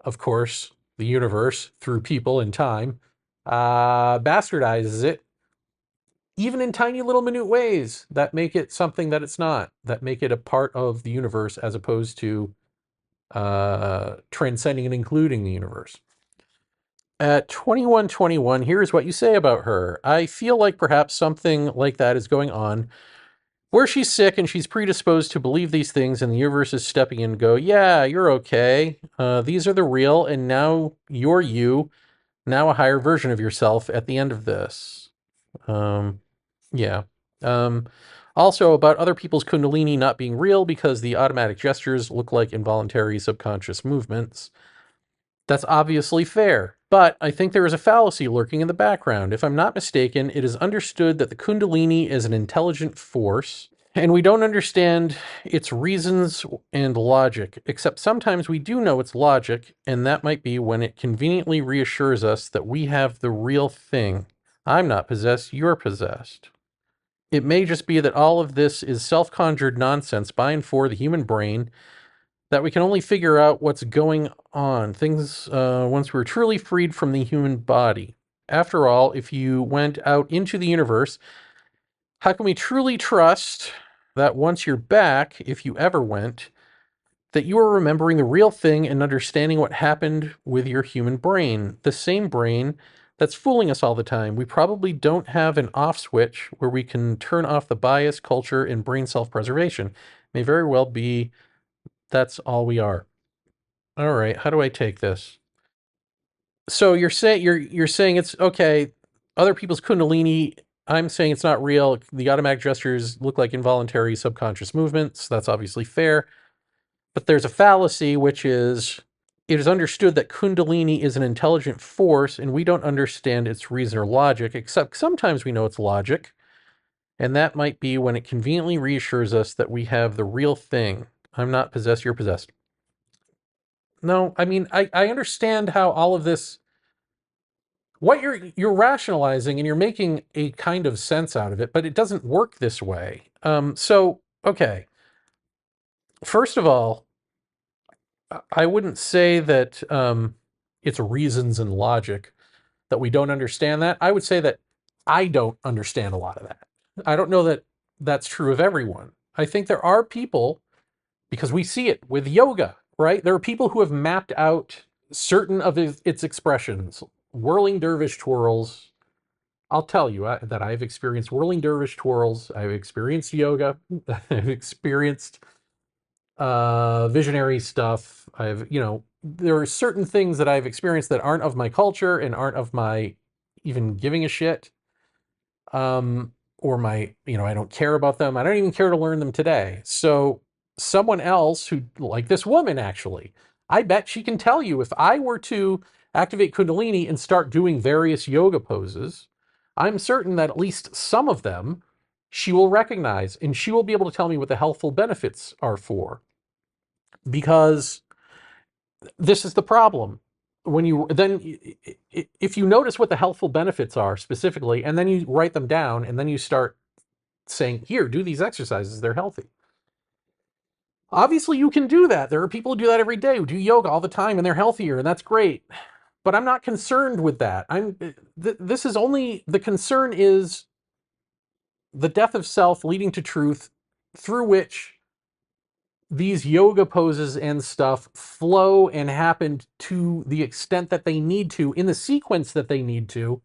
of course, the universe, through people in time, bastardizes it, even in tiny little minute ways that make it something that it's not, that make it a part of the universe as opposed to transcending and including the universe. At 2121, here's what you say about her. I feel like perhaps something like that is going on, where she's sick and she's predisposed to believe these things, and the universe is stepping in and go, yeah, you're okay. These are the real, and now you're you, now a higher version of yourself at the end of this. Yeah. Also about other people's kundalini not being real because the automatic gestures look like involuntary subconscious movements. That's obviously fair, but I think there is a fallacy lurking in the background. If I'm not mistaken, it is understood that the kundalini is an intelligent force, and we don't understand its reasons and logic, except sometimes we do know its logic, and that might be when it conveniently reassures us that we have the real thing. I'm not possessed, you're possessed. It may just be that all of this is self-conjured nonsense by and for the human brain, that we can only figure out what's going on, things once we're truly freed from the human body. After all, if you went out into the universe, how can we truly trust that once you're back, if you ever went, that you are remembering the real thing and understanding what happened with your human brain, the same brain that's fooling us all the time? We probably don't have an off switch where we can turn off the bias, culture, and brain self-preservation. May very well be that's all we are. All right, how do I take this? So you're saying it's okay. Other people's kundalini, I'm saying it's not real. The automatic gestures look like involuntary subconscious movements. That's obviously fair. But there's a fallacy, which is it is understood that kundalini is an intelligent force, and we don't understand its reason or logic, except sometimes we know its logic. And that might be when it conveniently reassures us that we have the real thing. I'm not possessed, you're possessed. No, I mean, I understand how all of this, what you're rationalizing and you're making a kind of sense out of it, but it doesn't work this way. So, okay. First of all, I wouldn't say that it's reasons and logic that we don't understand that. I would say that I don't understand a lot of that. I don't know that that's true of everyone. I think there are people, because we see it with yoga, right? There are people who have mapped out certain of its expressions, whirling dervish twirls. I'll tell you that I've experienced whirling dervish twirls. I've experienced yoga. I've experienced visionary stuff. There are certain things that I've experienced that aren't of my culture and aren't of my even giving a shit. Or I don't care about them. I don't even care to learn them today. So someone else who, like this woman, actually, I bet she can tell you if I were to activate Kundalini and start doing various yoga poses, I'm certain that at least some of them she will recognize and she will be able to tell me what the healthful benefits are for. Because this is the problem. If you notice what the healthful benefits are specifically, and then you write them down, and then you start saying, here, do these exercises, they're healthy. Obviously, you can do that. There are people who do that every day, who do yoga all the time, and they're healthier, and that's great. But I'm not concerned with that. This is only, the concern is the death of self leading to truth, through which these yoga poses and stuff flow and happen to the extent that they need to, in the sequence that they need to,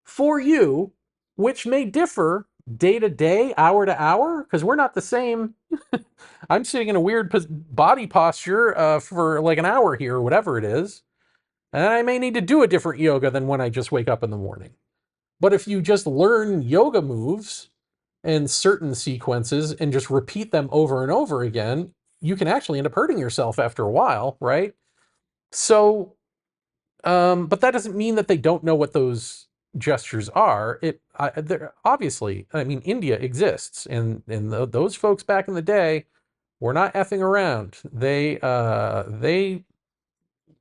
for you, which may differ day to day, hour to hour, because we're not the same. I'm sitting in a weird body posture for like an hour here, or whatever it is, and I may need to do a different yoga than when I just wake up in the morning. But if you just learn yoga moves and certain sequences and just repeat them over and over again, you can actually end up hurting yourself after a while, right? So, but that doesn't mean that they don't know what those gestures are. Obviously, I mean, India exists, and those folks back in the day were not effing around. They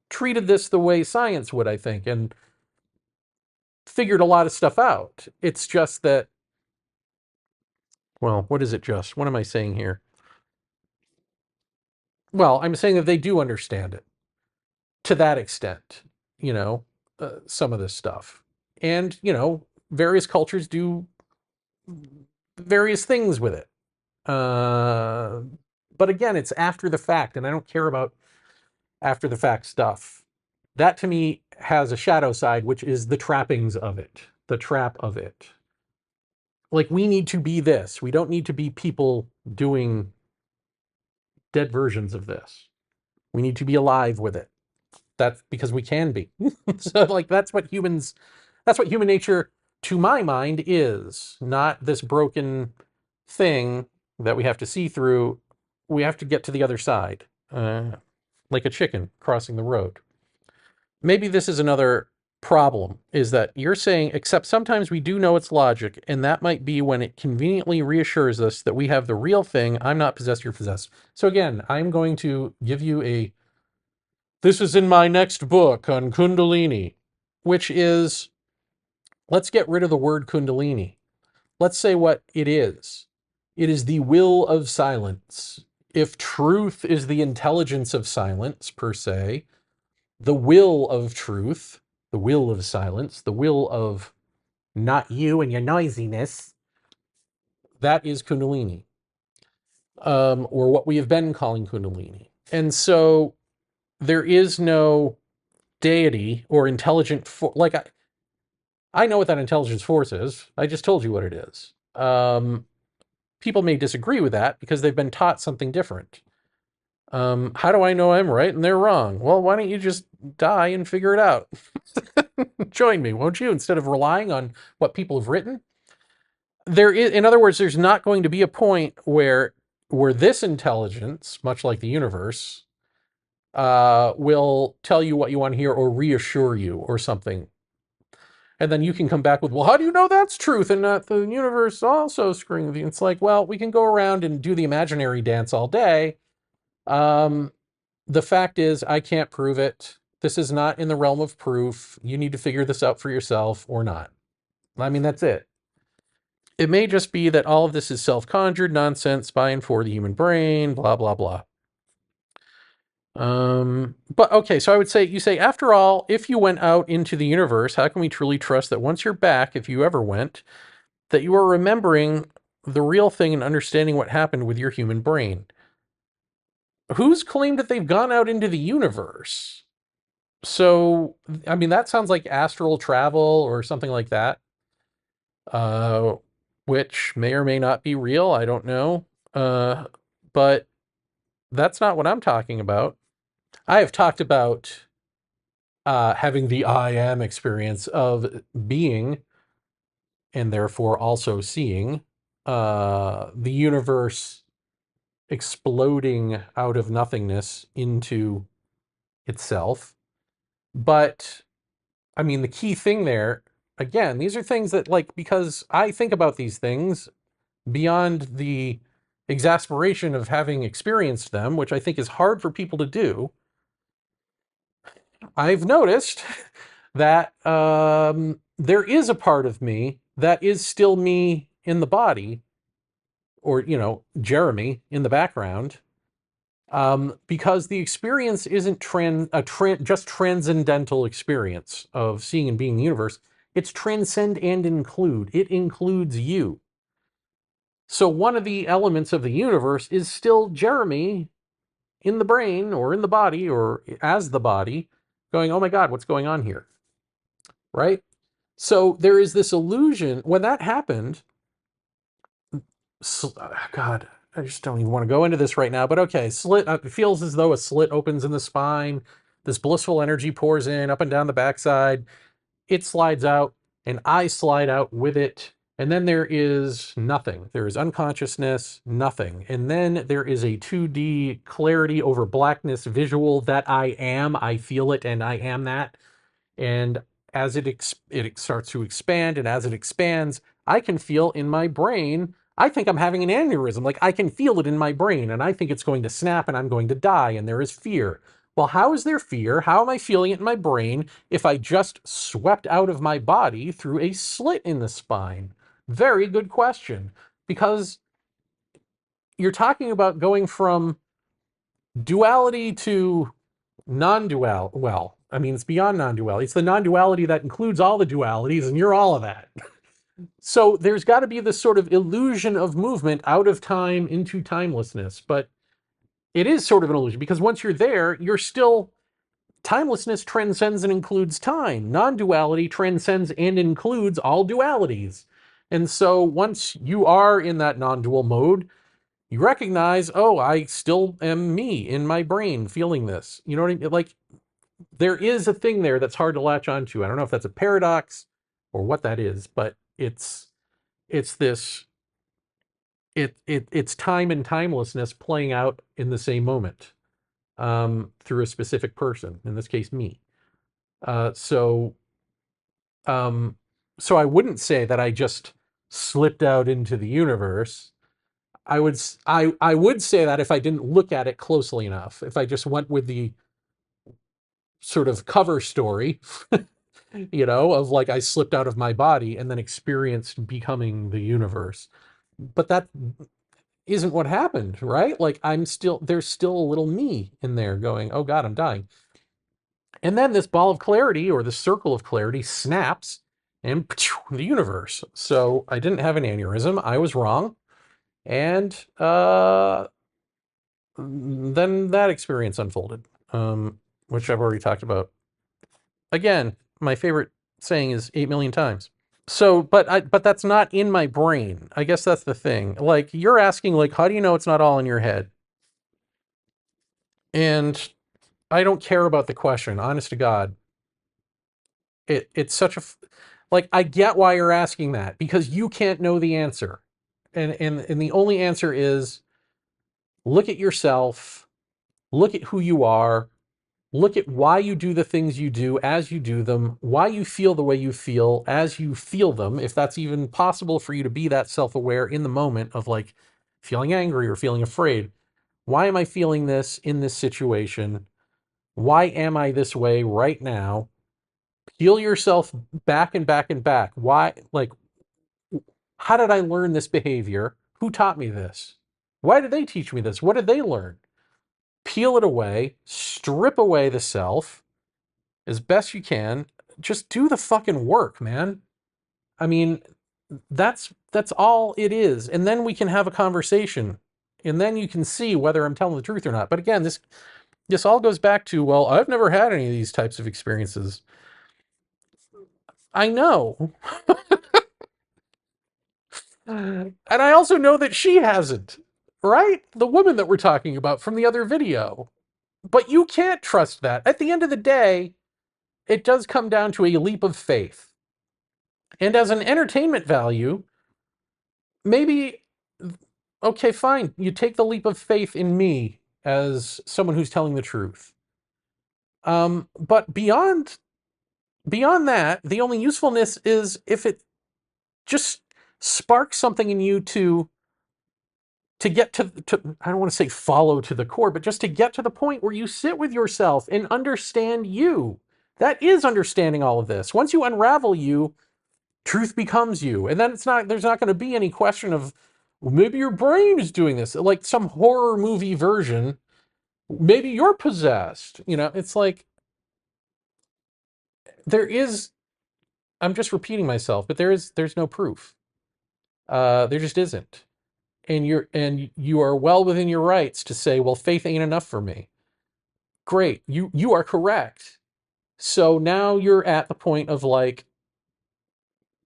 treated this the way science would, I think, and figured a lot of stuff out. It's just that, well, what is it just? What am I saying here? Well, I'm saying that they do understand it to that extent, some of this stuff. And, various cultures do various things with it. But again, it's after the fact, and I don't care about after the fact stuff. That to me has a shadow side, which is the trappings of it, the trap of it. Like, we need to be this. We don't need to be people doing dead versions of this. We need to be alive with it. That's because we can be. So, like, that's what human nature, to my mind, is. Not this broken thing that we have to see through. We have to get to the other side, like a chicken crossing the road. Maybe this is another problem, is that you're saying, except sometimes we do know its logic, and that might be when it conveniently reassures us that we have the real thing. I'm not possessed, you're possessed. So again, I'm going to give you this is in my next book on Kundalini, which is, let's get rid of the word Kundalini. Let's say what it is. It is the will of silence. If truth is the intelligence of silence, per se, the will of truth, the will of silence, the will of not you and your noisiness, that is Kundalini, or what we have been calling Kundalini. And so there is no deity or intelligent I know what that intelligence force is. I just told you what it is. People may disagree with that because they've been taught something different. How do I know I'm right and they're wrong? Well, why don't you just die and figure it out? Join me, won't you? Instead of relying on what people have written. In other words, there's not going to be a point where this intelligence, much like the universe, will tell you what you want to hear or reassure you or something. And then you can come back with, well, how do you know that's truth and not the universe also screwing with you? It's like, well, we can go around and do the imaginary dance all day, Um, the fact is, I can't prove it. This is not in the realm of proof. You need to figure this out for yourself or not. I mean, that's it. It may just be that all of this is self-conjured nonsense by and for the human brain, blah, blah, blah. But okay, so I would say, you say, after all, if you went out into the universe, how can we truly trust that once you're back, if you ever went, that you are remembering the real thing and understanding what happened with your human brain? Who's claimed that they've gone out into the universe? So, I mean, that sounds like astral travel or something like that, uh, which may or may not be real. I don't know. But that's not what I'm talking about. I have talked about having the I am experience of being and therefore also seeing the universe exploding out of nothingness into itself. But I mean, the key thing there, again, these are things that, like, because I think about these things beyond the exasperation of having experienced them, which I think is hard for people to do. I've noticed that there is a part of me that is still me in the body, or, Jeremy in the background, because the experience isn't just transcendental experience of seeing and being the universe. It's transcend and include. It includes you. So one of the elements of the universe is still Jeremy in the brain or in the body or as the body going, oh my God, what's going on here? Right? So there is this illusion. When that happened, God, I just don't even want to go into this right now, but okay, it feels as though a slit opens in the spine. This blissful energy pours in up and down the backside. It slides out, and I slide out with it. And then there is nothing. There is unconsciousness, nothing. And then there is a 2D clarity over blackness visual that I am. I feel it, and I am that. And as it starts to expand, and as it expands, I can feel in my brain, I think I'm having an aneurysm. Like, I can feel it in my brain, and I think it's going to snap and I'm going to die, and there is fear. Well, how is there fear? How am I feeling it in my brain if I just swept out of my body through a slit in the spine? Very good question. Because you're talking about going from duality to non-dual. Well, I mean, it's beyond non-duality. It's the non-duality that includes all the dualities, and you're all of that. So there's got to be this sort of illusion of movement out of time into timelessness. But it is sort of an illusion, because once you're there, you're still... Timelessness transcends and includes time. Non-duality transcends and includes all dualities. And so once you are in that non-dual mode, you recognize, oh, I still am me in my brain feeling this. You know what I mean? Like, there is a thing there that's hard to latch onto. I don't know if that's a paradox or what that is, but it's this it's time and timelessness playing out in the same moment, through a specific person, in this case me. Uh, so so I wouldn't say that I just slipped out into the universe. I would say that if I didn't look at it closely enough, if I just went with the sort of cover story, of like I slipped out of my body and then experienced becoming the universe. But that isn't what happened, right? Like, there's still a little me in there going, oh God, I'm dying. And then this ball of clarity, or this circle of clarity, snaps, and the universe. So I didn't have an aneurysm. I was wrong. And then that experience unfolded, which I've already talked about. Again, my favorite saying is 8 million times. So, but that's not in my brain. I guess that's the thing. Like, you're asking, like, how do you know it's not all in your head? And I don't care about the question, honest to God. It's such a, like, I get why you're asking that, because you can't know the answer. And the only answer is, look at yourself, look at who you are, look at why you do the things you do as you do them, why you feel the way you feel as you feel them, if that's even possible for you to be that self-aware in the moment of, like, feeling angry or feeling afraid. Why am I feeling this in this situation? Why am I this way right now? Peel yourself back and back and back. Why, like, how did I learn this behavior? Who taught me this? Why did they teach me this? What did they learn? Peel it away, strip away the self as best you can. Just do the fucking work, man. I mean, that's all it is. And then we can have a conversation. And then you can see whether I'm telling the truth or not. But again, this all goes back to, well, I've never had any of these types of experiences. I know. And I also know that she hasn't, right? The woman that we're talking about from the other video. But you can't trust that. At the end of the day, it does come down to a leap of faith. And as an entertainment value, maybe, okay, fine. You take the leap of faith in me as someone who's telling the truth. But beyond that, the only usefulness is if it just sparks something in you to get to I don't want to say follow to the core, but just to get to the point where you sit with yourself and understand you. That is understanding all of this. Once you unravel you, truth becomes you. And then there's not going to be any question of, well, maybe your brain is doing this, like some horror movie version. Maybe you're possessed. It's like there is, I'm just repeating myself, but there's no proof. There just isn't. And you are well within your rights to say, well, faith ain't enough for me. Great. You are correct. So now you're at the point of, like,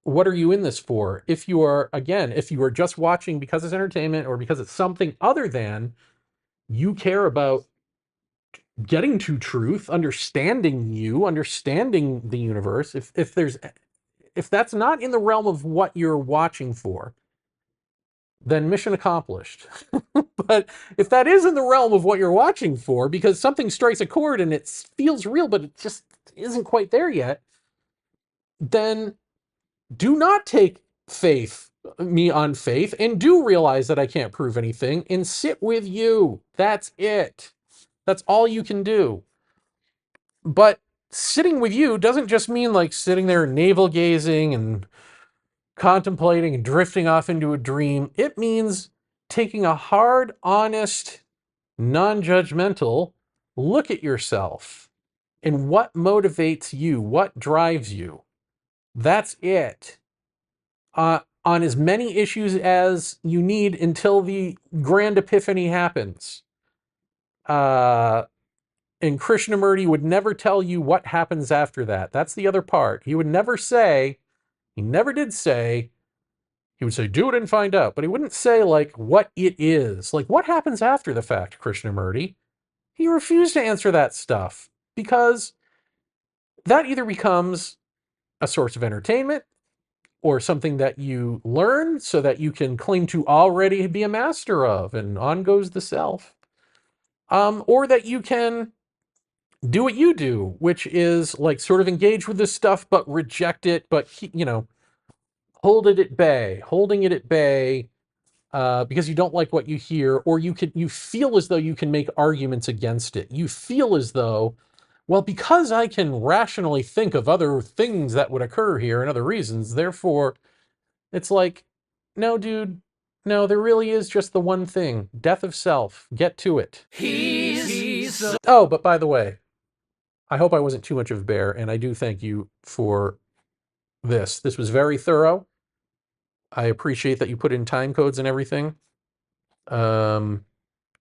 what are you in this for? If you are just watching because it's entertainment or because it's something other than you care about getting to truth, understanding the universe, if that's not in the realm of what you're watching for, then mission accomplished. But if that is in the realm of what you're watching for, because something strikes a chord and it feels real, but it just isn't quite there yet, then do not take me on faith, and do realize that I can't prove anything and sit with you. That's it. That's all you can do. But sitting with you doesn't just mean like sitting there navel gazing and contemplating and drifting off into a dream. It means taking a hard, honest, non-judgmental look at yourself and what motivates you, what drives you. That's it. On as many issues as you need until the grand epiphany happens. And Krishnamurti would never tell you what happens after that. That's the other part. He never did say, he would say, do it and find out. But he wouldn't say, like, what it is. Like, what happens after the fact, Krishnamurti? He refused to answer that stuff because that either becomes a source of entertainment or something that you learn so that you can claim to already be a master of, and on goes the self. Or that you can do what you do, which is like sort of engage with this stuff, but reject it, but holding it at bay, because you don't like what you hear, or you feel as though you can make arguments against it. You feel as though, well, because I can rationally think of other things that would occur here and other reasons, therefore, it's like, no, dude, no, there really is just the one thing: death of self. Get to it. He's so Oh, but by the way, I hope I wasn't too much of a bear, and I do thank you for this. This was very thorough. I appreciate that you put in time codes and everything, and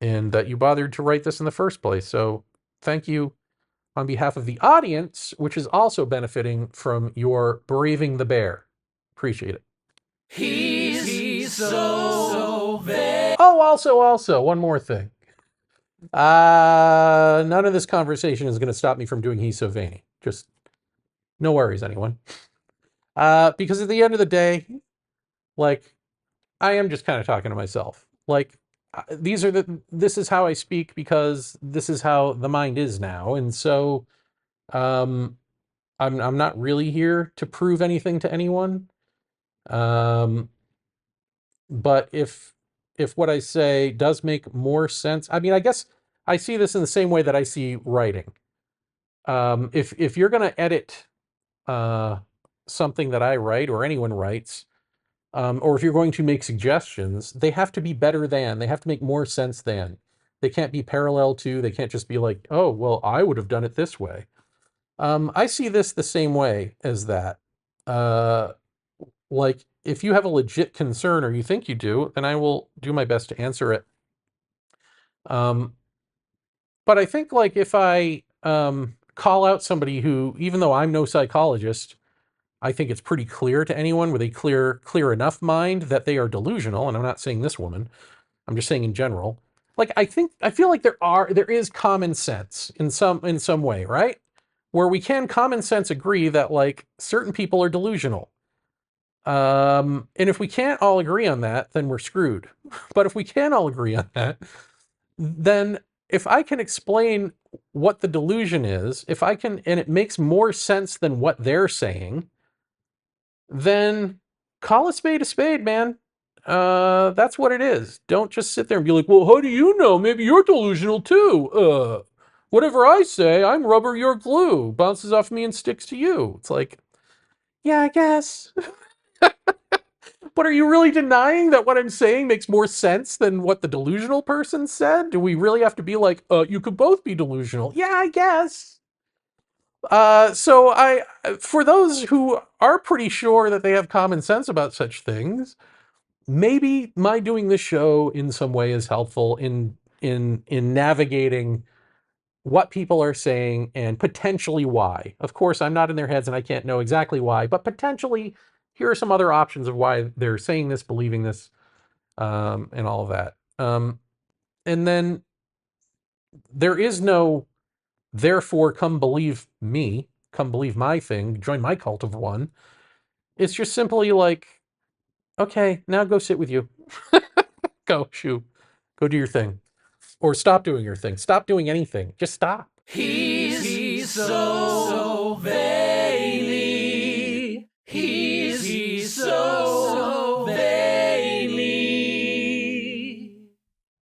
that you bothered to write this in the first place. So thank you on behalf of the audience, which is also benefiting from your braving the bear. Appreciate it. he's so vain. Oh, also, one more thing. None of this conversation is going to stop me from doing He's So Vaeni. Just no worries, anyone. Because at the end of the day, like, I am just kind of talking to myself. Like, this is how I speak because this is how the mind is now. And so, I'm not really here to prove anything to anyone. But if if what I say does make more sense. I mean, I guess I see this in the same way that I see writing. If you're going to edit uh, something that I write or anyone writes, or if you're going to make suggestions, they have to be better than, they have to make more sense than. They can't be parallel to, they can't just be like, oh, well, I would have done it this way. I see this the same way as that. Uh, like, if you have a legit concern or you think you do, then I will do my best to answer it. Um, but I think, like, if I call out somebody who, even though I'm no psychologist, I think it's pretty clear to anyone with a clear enough mind that they are delusional, and I'm not saying this woman, I'm just saying in general. Like, I feel like there is common sense in some way, right? Where we can common sense agree that, like, certain people are delusional. And if we can't all agree on that, then we're screwed. But if we can all agree on that, then if I can explain what the delusion is, if I can, and it makes more sense than what they're saying, then call a spade, man. That's what it is. Don't just sit there and be like, well, how do you know? Maybe you're delusional too. Whatever I say, I'm rubber, you're glue. Bounces off me and sticks to you. It's like, yeah, I guess. But are you really denying that what I'm saying makes more sense than what the delusional person said? Do we really have to be like, you could both be delusional? Yeah, I guess. For those who are pretty sure that they have common sense about such things, maybe my doing this show in some way is helpful in navigating what people are saying and potentially why. Of course, I'm not in their heads and I can't know exactly why, but potentially here are some other options of why they're saying this, believing this, and all of that. And then there is no, therefore, come believe me, come believe my thing, join my cult of one. It's just simply like, okay, now go sit with you. Go, shoo. Go do your thing. Or stop doing your thing. Stop doing anything. Just stop. He's so vain.